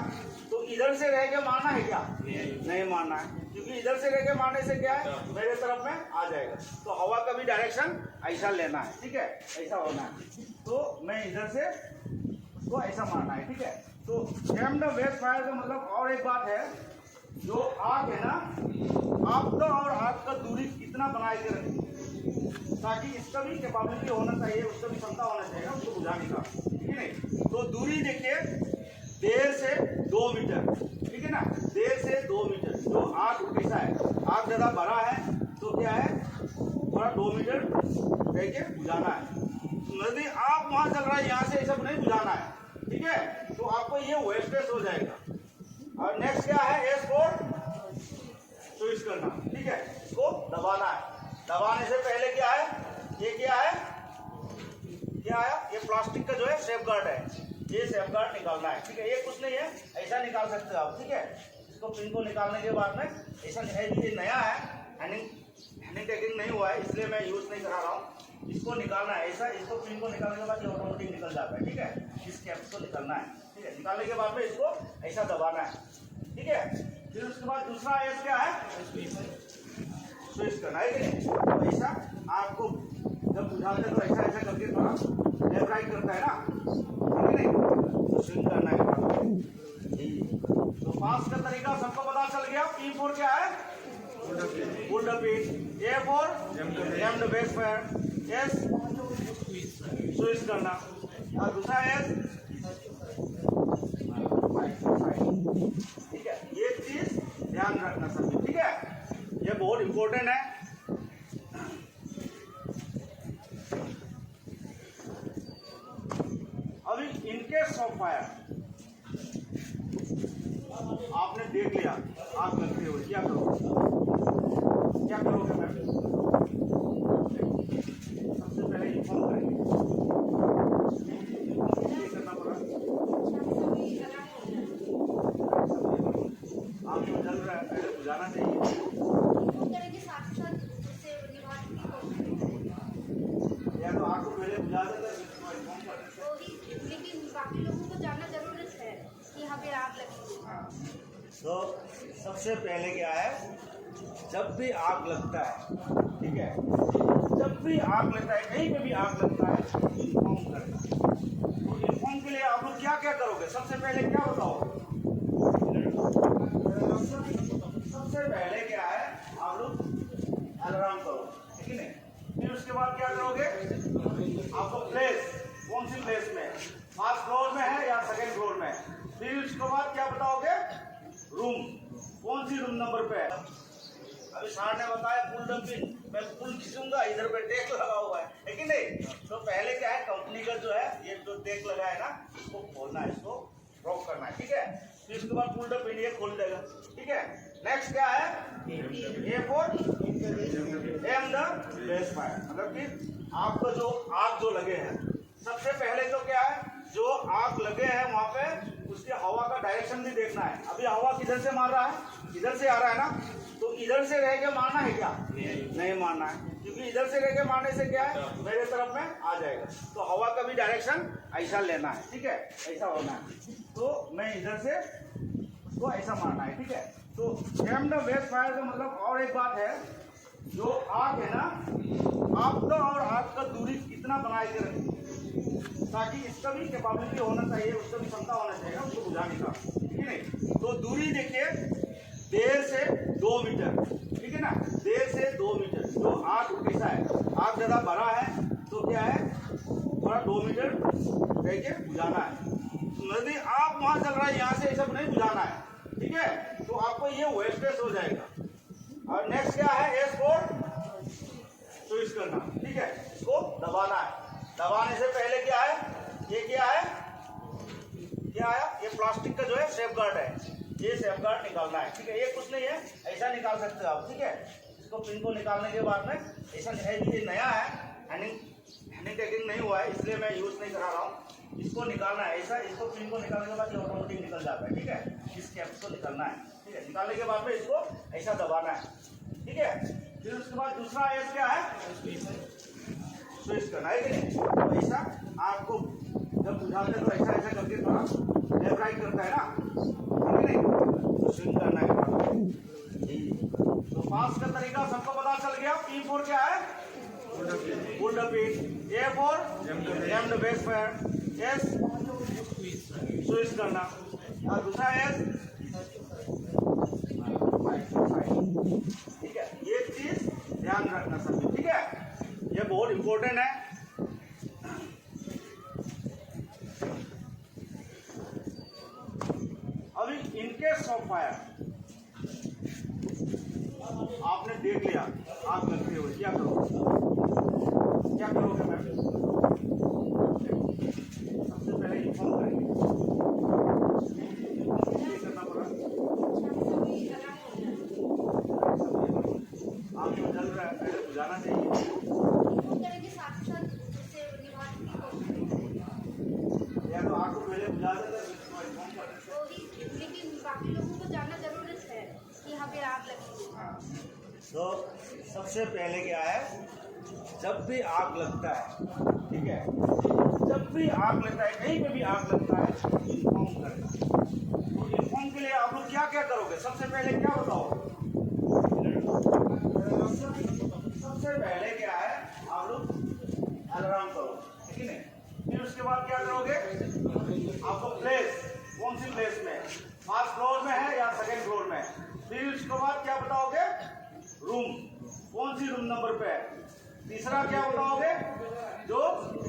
तो इधर से रह के मारना है क्या, नहीं मारना है, क्योंकि इधर से रह के मारने से क्या है मेरे तरफ में आ जाएगा। तो हवा का भी डायरेक्शन ऐसा लेना है। ठीक है, ऐसा होना है, तो मैं इधर से उसको ऐसा मारना है। ठीक है, तो एम्ड वेस्ट फायर का मतलब और एक बात है, जो आग है ना, आपका और आग का दूरी कितना बनाए के रखें, ताकि इसका भी कैपेबिलिटी होना चाहिए, उसका भी क्षमता होना चाहिए उसको बुझाने का, ठीक है नहीं। तो दूरी देखिए 1.5 से 2 मीटर, ठीक है ना, 1.5 से 2 मीटर। जो आग कैसा है, आग ज़्यादा बड़ा है तो क्या है, थोड़ा 2 मीटर रह के बुझाना है। यदि आग वहाँ चल रहा है, यहाँ से ये सब नहीं बुझाना है, ठीक है, तो आपको ये वेस्टेज हो जाएगा। और नेक्स्ट क्या है, एस को स्विच करना, ठीक है, इसको दबाना है। दबाने से पहले क्या है, ये क्या है, ये प्लास्टिक का जो है सेफ गार्ड है, ये सेफ गार्ड निकालना है, ठीक है। ये कुछ नहीं है, ऐसा निकाल सकते हो आप, ठीक है। इसको पिन को निकालने के बाद में ऐसा है कि ये नया है, हैंडिंग टैगिंग नहीं हुआ है, इसलिए मैं यूज नहीं करा रहा हूँ। इसको निकालना है ऐसा, इसको पिन को निकालने के बाद ये ऑटोमेटिक निकल जाता है, ठीक है। इस कैप को निकालना है, ठीक है। निकालने के बाद में इसको ऐसा दबाना है, ठीक है। फिर उसके बाद दूसरा एस क्या है, स्विच करना है, कि नहीं। तो ऐसा आपको जब बुझाते हैं तो ऐसा ऐसा करके थोड़ा लेफ्ट राइट करता है ना, ठीक है नहीं, तो स्विच करना है। तो पास का तरीका सबको पता चल गया। P4 क्या है, pull the pin, A4 aim the base fire, S switch करना, और दूसरा S, ठीक है। ये चीज ध्यान रखना सभी, ठीक है, ये बहुत इंपॉर्टेंट है। अभी इनकेस ऑफ फायर आपने देख लिया आग लगते हुए, क्या करोगे, क्या करोगे मैम, सबसे पहले इन्फॉर्म करेंगे, ये करना पड़ा। आग जो जल रहा है पहले बुझाना चाहिए, या तो आग को पहले बुझा देगा, इन्फॉर्म कर देते, लेकिन बाकी लोगों को जानना जरूरत है कि यहाँ पे आग लगी है। तो सबसे पहले क्या है, जब भी आग लगता है, ठीक है, जब भी आग लगता है, कहीं पे भी आग लगता है, इन्फॉर्म करना। तो इन्फॉर्म के लिए आप लोग क्या क्या करोगे, सबसे पहले क्या बताओ, सबसे पहले क्या है, आप लोग अलार्म करो, ठीक है। फिर उसके बाद क्या करोगे, आपको प्लेस कौन सी प्लेस में, फर्स्ट फ्लोर में है या सेकेंड फ्लोर में। फिर उसके बाद क्या बताओगे, रूम कौन सी रूम नंबर पे है। अभी सर ने बताया पुल द पिन, मैं पुल खींचूंगा, इधर पे टेक लगा हुआ है कि नहीं। तो पहले क्या है, कंपनी का जो है ये जो टेक लगा है ना, इसको खोलना है, इसको लॉक करना है, ठीक है। फिर उसके बाद पुल द पिन ये खोल देगा, ठीक है। नेक्स्ट क्या है, A4 aim the base fire, मतलब कि आपको जो आग जो लगे हैं, सबसे पहले तो क्या है, जो आग लगे हैं वहां पे उसके हवा का डायरेक्शन भी देखना है। अभी हवा किधर से मार रहा है, इधर से आ रहा है ना, तो इधर से रह के मारना है क्या, नहीं मारना है, क्योंकि इधर से रह के मारने से क्या है, मेरे तरफ में आ जाएगा। तो हवा का भी डायरेक्शन ऐसा लेना है, ठीक है, ऐसा होना है। तो मैं इधर से उसको ऐसा मारना है, ठीक है। तो एम द वेस्ट फायर का मतलब और एक बात है, जो आग है ना, आपका और आग का दूरी कितना बनाए के रखें, ताकि इसका भी कैपेबिलिटी होना चाहिए, उसका भी क्षमता होना चाहिए उसको बुझाने का, ठीक है नहीं। तो दूरी देखिए 1.5 से 2 मीटर, ठीक है ना, 1.5 से 2 मीटर। जो आग कैसा है, आग ज़्यादा बड़ा है तो क्या है, थोड़ा 2 मीटर रह के बुझाना है। यदि आग वहाँ चल रहा है, यहाँ से ये सब नहीं बुझाना है, ठीक है, तो आपको ये वेस्टेज हो जाएगा। और नेक्स्ट क्या है, एस को स्विच करना, ठीक है, इसको दबाना है। दबाने से पहले क्या है, ये क्या है, ये प्लास्टिक का जो है सेफ गार्ड है, ये सेफ गार्ड निकालना है, ठीक है। ये कुछ नहीं है, ऐसा निकाल सकते हो आप, ठीक है। इसको पिन को निकालने के बाद में ऐसा है कि ये नया है, हैंडिंग टैगिंग नहीं हुआ है, इसलिए मैं यूज नहीं करा रहा हूँ। इसको निकालना है ऐसा, इसको पिन को निकालने के बाद ये ऑटोमेटिक निकल जाता है, ठीक है। इस कैप को निकालना है, ठीक है। निकालने के बाद में इसको ऐसा दबाना है, ठीक है। फिर उसके बाद दूसरा एस क्या है, स्विच करना है, कि नहीं। तो ऐसा आपको जब बुझाते हैं तो ऐसा ऐसा करके थोड़ा लेफ्ट राइट करता है ना, ठीक है नहीं, तो स्विच करना है। तो पास का तरीका सबको पता चल गया। P4 क्या है, pull the pin, A4 aim the base fire, S switch करना, और दूसरा है ठीक है। ये चीज ध्यान रखना सभी, ठीक है, ये बहुत इंपॉर्टेंट है। अभी इनकेस ऑफ फायर आपने देख लिया आग लगते हुए, क्या करोगे, क्या करोगे मैम? सबसे पहले इन्फॉर्म करेंगे, ये करना पड़ा। आग जो जल रहा है पहले बुझाना चाहिए, या तो आग को पहले बुझा देते हैं, इन्फॉर्म करते हैं। लेकिन बाकी लोगों को जानना जरूरत है कि यहाँ पे आग लगी है। तो सबसे पहले क्या है, जब भी आग लगता है, ठीक है, जब भी आग लगता है, कहीं पे भी आग लगता है, इन्फॉर्म करना। तो इन्फॉर्म के लिए आप लोग क्या क्या करोगे? सबसे पहले क्या बताओ? सबसे पहले क्या है, आप लोग अलार्म करो, ठीक है। फिर उसके बाद क्या करोगे? आपको प्लेस, कौन सी प्लेस में, फर्स्ट फ्लोर में है या सेकेंड फ्लोर में? फिर उसके बाद क्या बताओगे? रूम, कौन सी रूम नंबर पे है? तीसरा क्या बताओगे? जो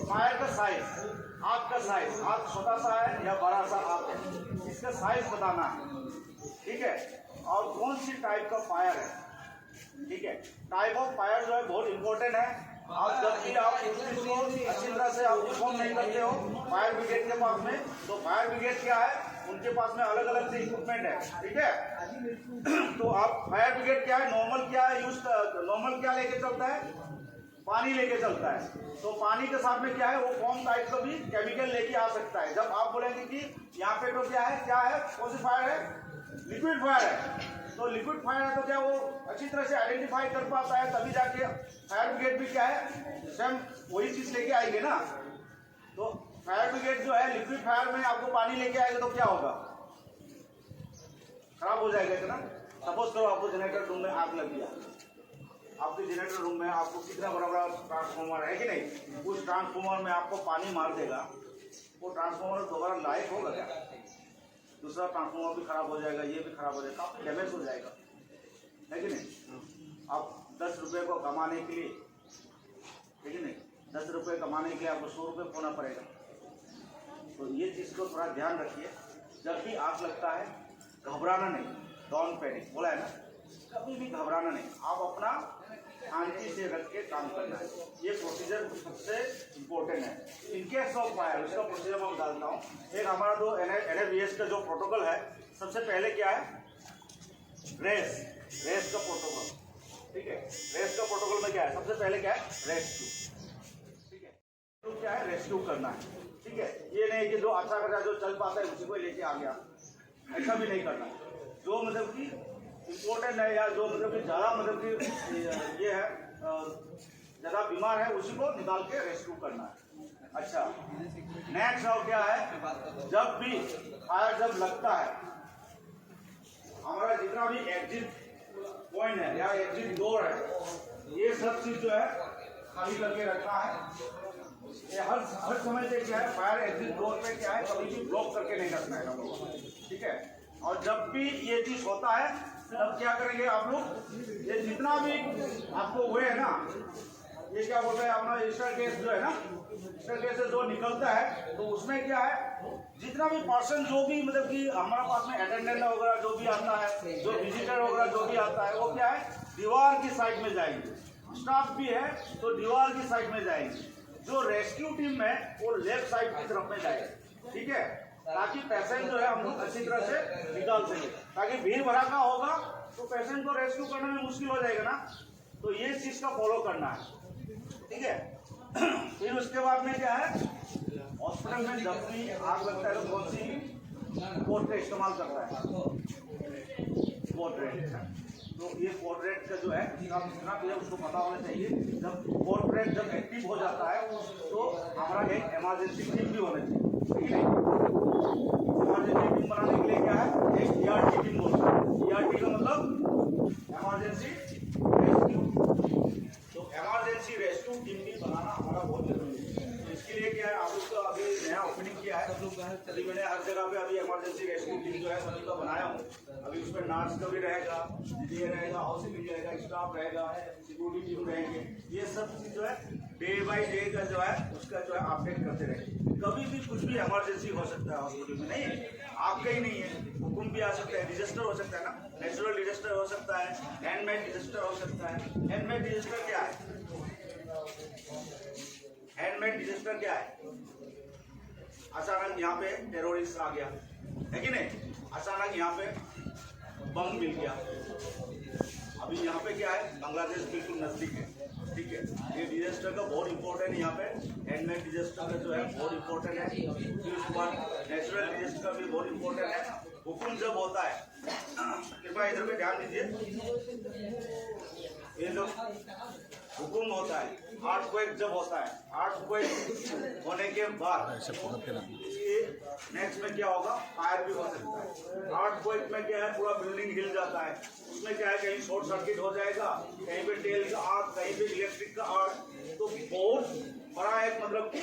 फायर का साइज, आग का साइज, आग छोटा सा है या बड़ा सा आग है, इसका साइज बताना है, ठीक है। और कौन सी टाइप का फायर है, ठीक है। टाइप ऑफ फायर जो है बहुत इंपॉर्टेंट है। आप जब भी आप इसको अच्छी तरह से आप इन्फॉर्म नहीं करते हो फायर ब्रिगेड के पास में, तो फायर ब्रिगेड क्या है, उनके पास में अलग अलग से इक्विपमेंट है, ठीक है। तो आप फायर ब्रिगेड क्या है, नॉर्मल क्या है यूज, नॉर्मल क्या लेके चलता है, पानी लेके चलता है। तो पानी के साथ में क्या है, वो फॉर्म टाइप का भी केमिकल लेके आ सकता है। जब आप बोलेंगे कि यहाँ पे तो क्या है, कौन सी फायर है, लिक्विड फायर है, तो लिक्विड फायर है तो क्या वो अच्छी तरह से आइडेंटिफाई कर पाता है, तभी जाके फायर ब्रिगेड भी क्या है, सेम वही चीज लेके आएंगे ना। तो फायर ब्रिगेड जो है लिक्विड फायर में आपको पानी लेके आएगा तो क्या होगा, खराब हो जाएगा ना। सपोज करो आपको जनरेटर रूम में आग लग गया, आपके जनरेटर रूम में आपको कितना बड़ा बड़ा ट्रांसफॉर्मर है कि नहीं, उस ट्रांसफॉर्मर में आपको पानी मार देगा, वो ट्रांसफॉर्मर दोबारा लाइफ होगा क्या? दूसरा ट्रांसफॉर्मर भी खराब हो जाएगा, ये भी खराब हो जाएगा, काफी डैमेज हो जाएगा, है कि नहीं। आप 10 रुपये को कमाने के लिए, है कि नहीं, 10 रुपये कमाने के लिए आपको 100 रुपये खोना पड़ेगा। तो ये चीज़ को थोड़ा ध्यान रखिए, जब भी आग लगता है घबराना नहीं, डोंट पैनिक बोला है ना, कभी भी घबराना नहीं, आप अपना शांति से रख के काम करना है। ये प्रोसीजर सबसे इम्पोर्टेंट है। इनकेस ऑफ फायर उसका प्रोसीजर मैं बताता हूँ। एक हमारा जो NFVS का जो प्रोटोकॉल है, सबसे पहले क्या है, रेस का प्रोटोकॉल, ठीक है। रेस का प्रोटोकॉल में क्या है, सबसे पहले क्या है, रेस्क्यू, ठीक है। तो क्या है, रेस्क्यू करना है, ठीक है। ये नहीं कि जो अच्छा कर रहा है, जो चल पाता है उसी को लेके आ गया, ऐसा भी नहीं करना। जो मतलब कि इम्पोर्टेंट है या जो मतलब कि ज़्यादा मतलब कि ये है, ज़्यादा बीमार है, उसी को निकाल के रेस्क्यू करना है। अच्छा, नेक्स्ट और क्या है, जब भी फायर जब लगता है, हमारा जितना भी एग्जिट पॉइंट है या एग्जिट डोर है, ये सब चीज़ जो है खाली करके रखना है। ये हर समय से क्या है, फायर एग्जिट डोर पे क्या है, कभी भी ब्लॉक करके नहीं रखना है हम लोगों को, ठीक है। और जब भी ये चीज़ होता है तब क्या करेंगे आप लोग, ये जितना भी आपको हुए है ना, ये क्या बोलते हैं अपना स्टर केस जो है ना, स्टर केस से जो निकलता है, तो उसमें क्या है, जितना भी पर्सन जो भी मतलब कि हमारे पास में अटेंडेंट वगैरह जो भी आता है, जो विजिटर वगैरह जो भी आता है, वो क्या है, दीवार की साइड में जाएंगे। स्टाफ भी है तो दीवार की साइड में जाएंगे। जो रेस्क्यू टीम है वो लेफ्ट साइड की तरफ में जाएगी, ठीक है, ताकि पेशेंट जो है हम लोग अच्छी तरह से निकाल सके। ताकि भीड़ भड़ाका होगा तो पेशेंट को रेस्क्यू करने में मुश्किल हो जाएगा ना, तो ये चीज़ का फॉलो करना है, ठीक है। फिर उसके बाद में क्या है, हॉस्पिटल में जब भी आग लगता है तो कौन सी पोर्ट का इस्तेमाल करता है, पोर्ट्रेट। तो ये पोर्ट्रेट का जो है जितना भी है उसको पता होना चाहिए। जब पोर्ट्रेट जब एक्टिव हो जाता है तो हमारा एक इमरजेंसी टीम भी होना चाहिए, ठीक है। इमरजेंसी टीम बनाने के लिए क्या है, एक ERT टीम बोलता है। ERT का मतलब इमरजेंसी रेस्क्यू। तो इमरजेंसी रेस्क्यू टीम भी बनाना हमारा बहुत जरूरी है। इसके लिए क्या है, आप उसका अभी नया ओपनिंग ट्रेनिंग किया है अभी मैंने हर जगह पे अभी इमरजेंसी रेस्क्यू टीम जो है सभी का बनाया हूँ। अभी उसमें नर्स का भी रहेगा, डीडीए रहेगा, हाउसिंग रहेगा, स्टाफ रहेगा, सिक्योरिटी टीम रहेंगे। ये सब चीज जो है डे बाई डे का जो है उसका जो है अपडेट करते रहेंगे। कभी भी कुछ भी इमरजेंसी हो सकता है हॉस्पिटल में, नहीं आपका ही नहीं है, हुक्म भी आ सकता है, डिजास्टर हो सकता है ना, नेचुरल डिजास्टर हो सकता है, हैंडमेड डिजास्टर हो सकता है। हैंडमेड डिजास्टर क्या है? हैंडमेड डिजास्टर क्या है? अचानक यहाँ पे टेररिस्ट आ गया है कि नहीं, अचानक यहाँ पे बम मिल गया। अभी यहाँ पे क्या है, बांग्लादेश बिल्कुल नजदीक है, ठीक है। ये डिजास्टर का बहुत इंपॉर्टेंट यहाँ पे हैंडमेड डिजास्टर का जो है बहुत इंपॉर्टेंट है। फिर उसके बाद नेचुरल डिजास्टर का भी बहुत इंपॉर्टेंट है। हुक्म जब होता है, कृपया इधर पे ध्यान दीजिए, ये जो हुक्म होता है, अर्थक्वेक जब होता है, अर्थक्वेक होने के बाद नेक्स्ट में क्या होगा, फायर भी हो सकता है। अर्थक्वेक में क्या है, पूरा बिल्डिंग हिल जाता है। उसमें क्या है, कहीं शॉर्ट सर्किट हो जाएगा, कहीं पे टेल का आग, कहीं पे इलेक्ट्रिक का आग, तो बहुत बड़ा एक मतलब कि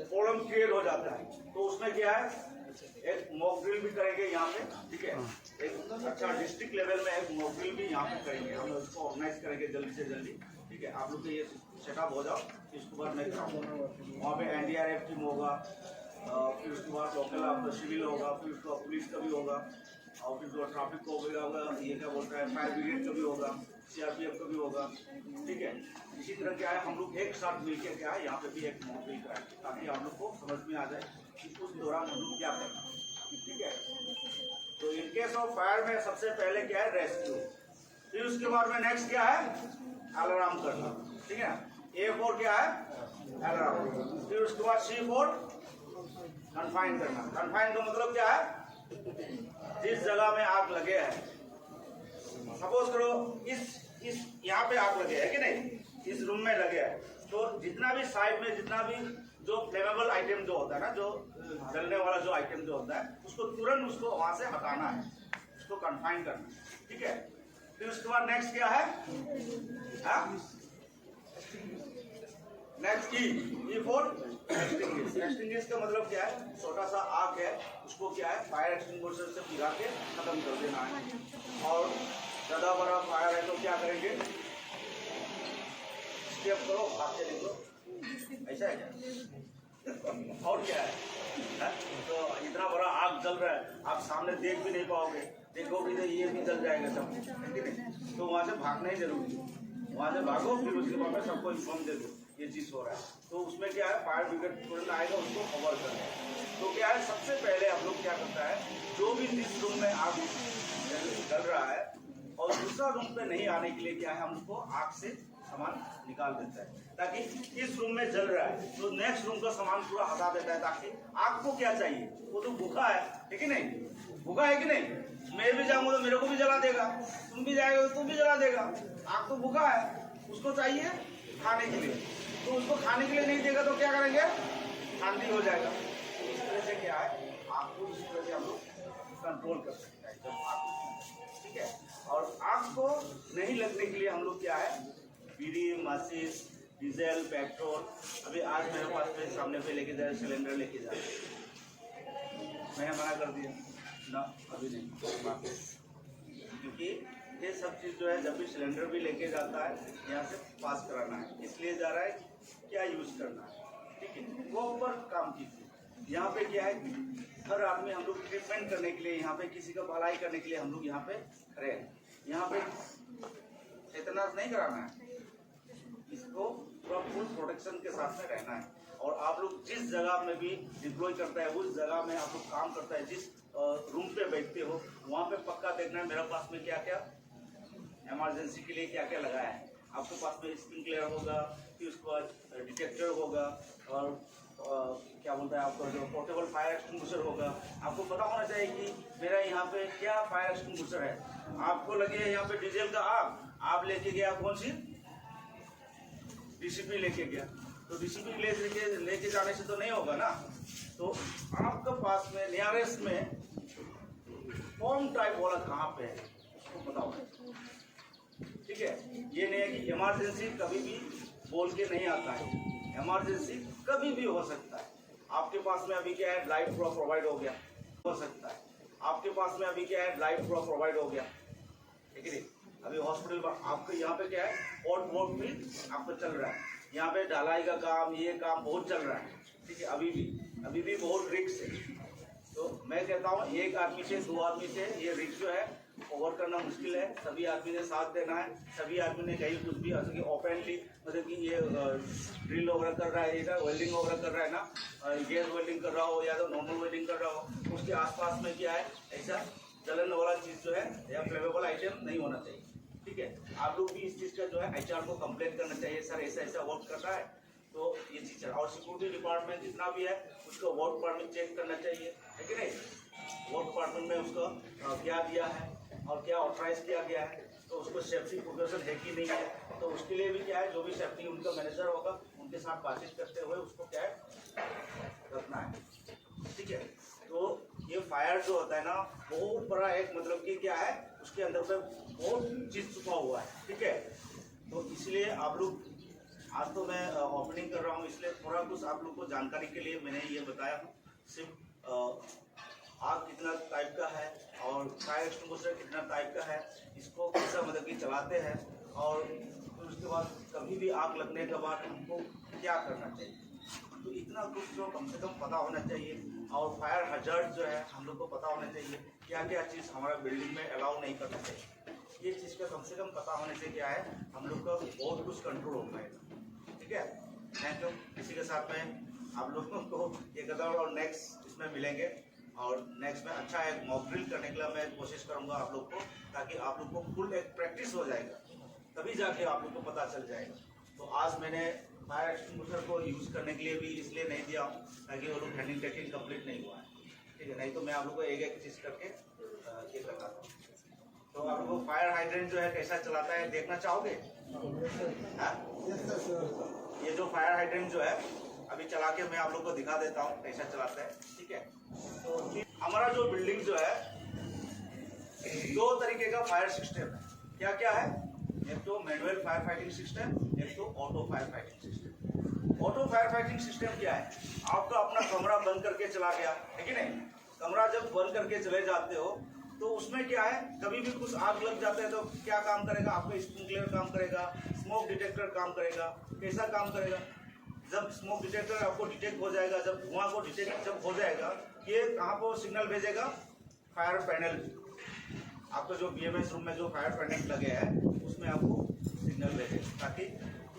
प्रॉब्लम क्रिएट हो जाता है। तो उसमें क्या है, एक मॉक ड्रिल भी करेंगे यहाँ पे, ठीक है। एक अच्छा डिस्ट्रिक्ट लेवल में एक मॉक ड्रिल भी यहाँ पे करेंगे, हम उसको ऑर्गेनाइज करेंगे जल्दी से जल्दी, ठीक है। आप लोग के ये सेटअप हो जाओ, इसके बाद मैं कराऊंगा। वहाँ पे एनडीआरएफ टीम होगा, फिर उसके बाद लोकल आपका सिविल होगा, फिर उसका पुलिस का भी होगा, और फिर उसका ट्रैफिक का होगा, ये क्या बोलता है, फायर ब्रिगेड का भी होगा, सीआरपीएफ का भी होगा, ठीक है। इसी तरह क्या है, हम लोग एक साथ मिलकर क्या है, यहाँ पे भी एक मॉक ड्रिल कराएंगे, ताकि आप लोग को समझ में आ जाए कि उस दौरान हम लोग क्या करना, ठीक है। तो इन केस ऑफ फायर में सबसे पहले क्या है, रेस्क्यू। फिर उसके बाद में नेक्स्ट क्या है, अलार्म करना, ठीक है। A4 क्या है, अलार्म। फिर उसके बाद C4 कन्फाइन करना। कन्फाइन का मतलब क्या है, जिस जगह में आग लगे है, सपोज करो इस यहाँ पे आग लगे है कि नहीं, इस रूम में लगे है, तो जितना भी साइड में जितना भी जो फ्लेमेबल आइटम जो होता है ना, जो जलने वाला जो आइटम जो होता है, उसको तुरंत उसको वहां से हटाना है, उसको कन्फाइन करना, ठीक है। फिर उसके बाद नेक्स्ट क्या है, नेक्स्ट E4 एक्सटिंग्विश। एक्सटिंग्विश का मतलब क्या है, छोटा सा आग है, उसको क्या है, फायर एक्सटिंग्विशर से पिघा के खत्म कर देना है। और ज्यादा बड़ा फायर है तो क्या करेंगे, स्टेप करो, हाथ से निकलो, ऐसा है क्या, और क्या है? तो इतना बड़ा आग जल रहा है, आप सामने देख भी नहीं पाओगे, देखोगे तो ये भी जल जाएगा सब, ठीक है। तो वहां से भागना ही जरूरी है, वहां से भागो, फिर उसके बाद में सबको इन्फॉर्म दे दो ये चीज हो रहा है। तो उसमें क्या है, फायर ब्रिगेड तुरंत आएगा, उसको कवर करना है। तो क्या है, सबसे पहले हम लोग क्या करता है, जो भी जिस रूम में आग जल रहा है और दूसरा रूम पे नहीं आने के लिए क्या है, हम उसको आग से सामान निकाल देता है, ताकि इस रूम में जल रहा है तो नेक्स्ट रूम का सामान पूरा हटा देता है, ताकि आग को क्या चाहिए, वो तो भूखा है कि नहीं, भूखा है कि नहीं। मैं भी जाऊंगा तो मेरे को भी जला देगा, तुम भी जाएगा तो तुम भी जला देगा। आग तो भूखा है, उसको चाहिए खाने के लिए, तो उसको खाने के लिए नहीं देगा तो क्या करेंगे, आंधी हो जाएगा। इस तरह से क्या है, आग को इस तरह से हम लोग कंट्रोल कर सकते हैं जब आग, ठीक है। और आग को नहीं लगने के लिए हम लोग क्या है, बीड़ी, माचिस, डीजल, पेट्रोल। अभी आज मेरे पास में सामने पे लेके जाए, सिलेंडर लेके जाए, मैंने मना कर दिया ना, अभी नहीं, क्योंकि ये सब चीज़ जो है, जब भी सिलेंडर भी लेके जाता है यहाँ से पास कराना है, इसलिए जा रहा है क्या यूज़ करना है, ठीक है। प्रॉपर काम कीजिए। यहाँ पे क्या है, हर आदमी हम लोग ट्रीटमेंट करने के लिए, यहाँ पे किसी का भलाई करने के लिए हम लोग यहाँ पे खड़े हैं। यहाँ पे इतना नहीं कराना है, इसको पूरा फुल प्रोटेक्शन के साथ में रहना है। और आप लोग जिस जगह में भी डिप्लॉय करता है, उस जगह में आप लोग काम करता है, जिस रूम पे बैठते हो वहाँ पे पक्का देखना है मेरे पास में क्या क्या इमरजेंसी के लिए क्या क्या लगाया है। आपके पास में स्प्रिंकलर होगा, फिर उसके बाद डिटेक्टर होगा, और क्या बोलता है आपका जो पोर्टेबल फायर एक्सटिंग्विशर होगा। आपको पता होना चाहिए कि मेरा यहाँ पे क्या फायर एक्सटिंग्विशर है। आपको लगे यहाँ पे डीजल का आग, आप लेके गया कौन सी, डीसीपी लेके गया, तो डीसीपी लेके जाने से तो नहीं होगा ना। तो आपके पास में नियरेस्ट में फॉर्म टाइप वाला कहाँ पे है उसको पता होगा, ठीक है। ये नहीं है कि इमरजेंसी कभी भी बोल के नहीं आता है, इमरजेंसी कभी भी हो सकता है। पास में अभी क्या है, लाइट पूरा प्रोवाइड हो गया, हो सकता है आपके पास में अभी क्या है, लाइट पूरा प्रोवाइड हो गया, ठीक है। अभी हॉस्पिटल में आपके यहाँ पे क्या है, हॉट वर्क भी आपका चल रहा है, यहाँ पे ढलाई का काम, ये काम बहुत चल रहा है, ठीक है। अभी भी बहुत रिस्क है। तो मैं कहता हूँ एक आदमी से, दो आदमी से ये रिस्क जो है ओवर करना मुश्किल है। सभी आदमी ने साथ देना है, सभी आदमी ने कहीं कुछ भी ऐसे कि ओपनली मतलब कि ये ड्रिल वगैरह कर रहा है, ये वेल्डिंग वगैरह कर रहा है ना, गैस वेल्डिंग कर रहा हो या तो नॉर्मल वेल्डिंग कर रहा हो, उसके आसपास में क्या है, ऐसा जलन वाला चीज़ जो है या फ्लेमेबल आइटम नहीं होना चाहिए, ठीक है। आप लोग भी इस चीज़ का जो है HR को कंप्लेन करना चाहिए, सर ऐसा ऐसा वर्क कर रहा है, तो ये चीज़ है। और सिक्योरिटी डिपार्टमेंट जितना भी है उसका वर्क परमिट चेक करना चाहिए, है कि नहीं। वर्क डिपार्टमेंट में उसका क्या दिया है और क्या ऑथराइज किया गया है, तो उसको सेफ्टी प्रिकॉशन है कि नहीं है, तो उसके लिए भी क्या है, जो भी सेफ्टी उनका मैनेजर होगा उनके साथ बातचीत करते हुए उसको क्या है रखना है, ठीक है। तो ये फायर जो होता है ना, बहुत बड़ा एक मतलब कि क्या है, उसके अंदर पे बहुत चीज छुपा हुआ है, ठीक है। तो इसलिए आप लोग, आज तो मैं ओपनिंग कर रहा हूँ, इसलिए थोड़ा कुछ आप लोग को जानकारी के लिए मैंने ये बताया हूँ। सिर्फ आग कितना टाइप का है और फायर एक्सटिंग्विशर कितना टाइप का है, इसको कैसा मतलब कि चलाते हैं, और फिर उसके बाद कभी भी आग लगने के बाद हमको क्या करना चाहिए, तो इतना कुछ जो कम से कम पता होना चाहिए। और फायर हजार्ड जो है हम लोग को पता होना चाहिए, क्या क्या चीज़ हमारा बिल्डिंग में अलाउ नहीं करना चाहिए, ये चीज़ का कम से कम पता होने से क्या है, हम लोग का बहुत कुछ कंट्रोल हो पाएगा, ठीक है। Thank you. इसी के साथ में आप लोगों को ये कदम और नेक्स्ट इसमें मिलेंगे, और नेक्स्ट में अच्छा एक मॉक ड्रिल करने के लिए मैं कोशिश करूंगा आप लोग को, ताकि आप लोग को फुल एक प्रैक्टिस हो जाएगा, तभी जाके आप लोग को पता चल जाएगा। तो आज मैंने फायर एक्सटिंग्विशर को यूज़ करने के लिए भी इसलिए नहीं दिया हूँ ताकि वो लोग हैंडलिंग टेकिंग कंप्लीट नहीं हुआ है, ठीक है, नहीं तो मैं आप लोग को एक एक चीज़ करके ये करता था। तो आप लोग को फायर हाइड्रेंट जो है कैसा चलाता है देखना चाहोगे? हाँ? ये जो फायर हाइड्रेंट जो है अभी चला के मैं आप लोग को दिखा देता हूँ कैसा चलाता है, ठीक है। तो हमारा जो बिल्डिंग जो है, दो तरीके का फायर सिस्टम है। क्या क्या है? एक तो मैनुअल फायर फाइटिंग सिस्टम, एक तो auto fire fighting system. Auto fire fighting system क्या है? आपका अपना कमरा बंद करके चला गया, है कि नहीं। कमरा जब बंद करके चले जाते हो तो उसमें क्या है, कभी भी कुछ आग लग जाता है तो क्या काम करेगा, आपका स्प्रिंकलर काम करेगा, स्मोक डिटेक्टर काम करेगा। कैसा काम करेगा? जब स्मोक डिटेक्टर आपको डिटेक्ट हो जाएगा, जब धुआं को डिटेक्ट जब हो जाएगा, ये कहाँ पर सिग्नल भेजेगा? Fire panel. आपका जो BMS रूम में जो फायर पैनल लगे हैं उसमें आपको सिग्नल भेजेगा, ताकि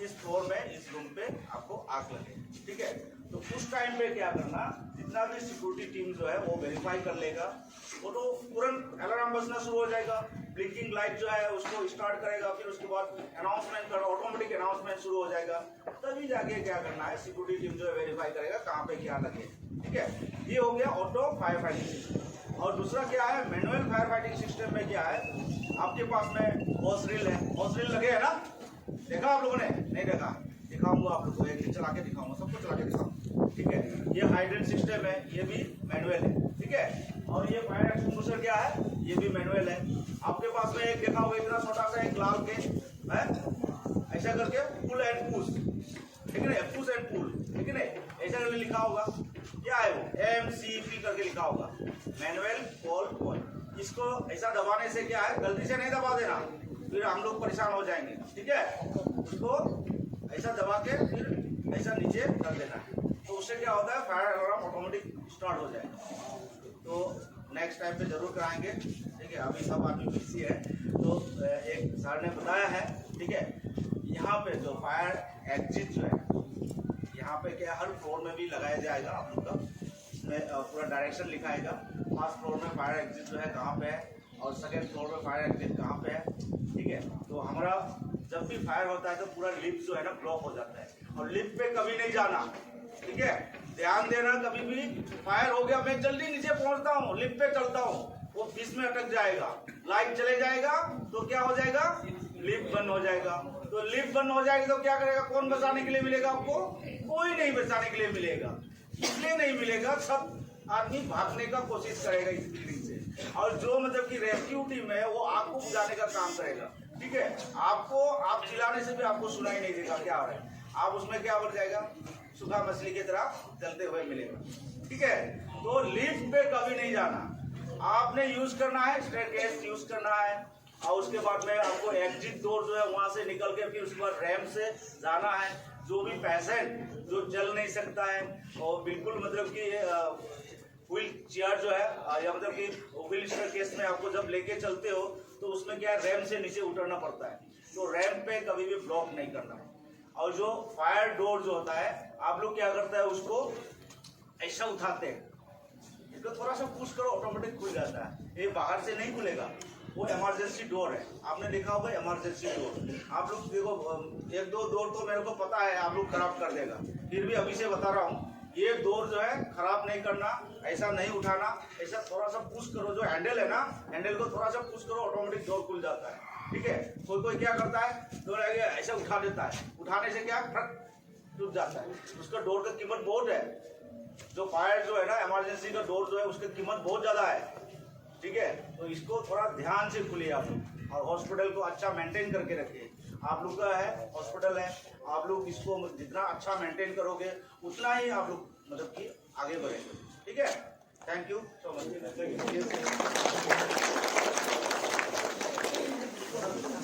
इस फ्लोर में, इस रूम पे आपको आग लगे, ठीक है। तो उस टाइम पे क्या करना, जितना भी सिक्योरिटी टीम जो है वो वेरीफाई कर लेगा, वो तो तुरंत अलार्म बजना शुरू हो जाएगा, ब्लिंकिंग लाइट जो है उसको स्टार्ट करेगा, फिर उसके बाद अनाउंसमेंट कर, ऑटोमेटिक अनाउंसमेंट शुरू हो जाएगा। तभी जाके क्या करना है, सिक्योरिटी टीम जो है वेरीफाई करेगा कहाँ पे क्या लगे, ठीक है। ये हो गया ऑटो फायर फाइटिंग सिस्टम। और दूसरा क्या है, मैनुअल फायर फाइटिंग सिस्टम में क्या है, आपके पास में हॉस ड्रिल है, हॉस ड्रिल लगे है ना, देखा आप लोगों ने? नहीं देखा? दिखाऊंगा आप लोगों को, एक दिन चला के दिखाऊंगा, सबको चला के दिखाऊंगा, ठीक है। ये हाइड्रेंट सिस्टम है, ये भी मैनुअल है, ठीक है। और ये फायर एक्सटिंग्विशर क्या है, ये भी मैनुअल है। आपके पास में एक देखा होगा, इतना छोटा सा एक लाल के है, ऐसा करके पुल एंड पुश, ठीक है, पुश एंड पुल, ठीक है, ऐसा करके लिखा होगा। क्या है वो? MCP करके लिखा होगा, मैनुअल कॉल पॉइंट। इसको ऐसा दबाने से क्या है, गलती से नहीं दबा देना, फिर हम लोग परेशान हो जाएंगे, ठीक है। उसको ऐसा दबा के फिर ऐसा नीचे कर देना है, तो उससे क्या होता है, फायर अलार्म ऑटोमेटिक स्टार्ट हो जाएगा। तो नेक्स्ट टाइम पे जरूर कराएंगे, ठीक है। अभी सब आदमी बिजी है, तो एक सर ने बताया है, ठीक है। यहाँ पे जो फायर एग्जिट जो है, यहाँ पे क्या हर फ्लोर में भी लगाया जाएगा आप लोग का, इसमें पूरा डायरेक्शन लिखाएगा। फर्स्ट फ्लोर में फायर एग्जिट जो है कहाँ पे है, और सेकेंड फ्लोर में फायर एग्जिट कहाँ पे है, ठीक है। तो हमारा जब भी फायर होता है तो पूरा लिफ्ट जो है ना ब्लॉक हो जाता है, और लिफ्ट पे कभी नहीं जाना, ठीक है। ध्यान देना, कभी भी फायर हो गया, मैं जल्दी नीचे पहुंचता हूँ, लिफ्ट पे चलता हूँ, वो बीच में अटक जाएगा, लाइट चले जाएगा तो क्या हो जाएगा, लिफ्ट बंद हो जाएगा। तो लिफ्ट बंद हो जाएगी तो क्या करेगा, कौन बचाने के लिए मिलेगा आपको? कोई नहीं बचाने के लिए मिलेगा। इसलिए नहीं मिलेगा, सब आदमी भागने का कोशिश करेगा इस बिल्डिंग से, और जो मतलब कि रेस्क्यू टीम है वो आग को बुझाने का काम करेगा, ठीक है। आपको, आप चिल्लाने से भी आपको सुनाई नहीं देगा क्या हो रहा है, आप उसमें क्या बढ़ जाएगा, सूखा मछली की तरह चलते हुए मिलेगा। ठीक है, तो लिफ्ट पे कभी नहीं जाना, आपने यूज करना है स्टेयरकेस यूज करना है, और उसके बाद में आपको एग्जिट डोर जो है वहां से निकल के फिर उसके बाद रैंप से जाना है। जो भी पेशेंट जो चल नहीं सकता है और बिल्कुल मतलब कि व्हील चेयर जो है या मतलब कि व्हील स्टेयरकेस में आपको जब लेके चलते हो तो उसमें क्या है, रैंप से नीचे उतरना पड़ता है, तो रैंप पे कभी भी ब्लॉक नहीं करना है। और जो फायर डोर जो होता है, आप लोग क्या करते हैं, उसको ऐसा उठाते हैं, इसको थोड़ा सा पुश करो ऑटोमेटिक खुल जाता है, ये बाहर से नहीं खुलेगा, वो इमरजेंसी डोर है। आपने देखा होगा इमरजेंसी डोर। आप लोग देखो, एक दो डोर तो मेरे को पता है आप लोग खराब कर देगा, फिर भी अभी से बता रहा हूँ, ये डोर जो है खराब नहीं करना, ऐसा नहीं उठाना, ऐसा थोड़ा सा पुश करो, जो हैंडल है ना, हैंडल को थोड़ा सा पुश करो, ऑटोमेटिक डोर खुल जाता है। ठीक है, कोई कोई क्या करता है, डोर ऐसे उठा देता है, उठाने से क्या टूट जाता है। उसका डोर का कीमत बहुत है, जो फायर जो है ना, इमरजेंसी का डोर जो है उसकी कीमत बहुत ज्यादा है। ठीक है, तो इसको थोड़ा ध्यान से खुलिए आप लोग, और हॉस्पिटल को अच्छा मेंटेन करके रखिए। आप लोग का है हॉस्पिटल है, आप लोग इसको जितना अच्छा मेंटेन करोगे उतना ही आप लोग मतलब कि आगे बढ़ेंगे। ठीक है, थैंक यू सो मच।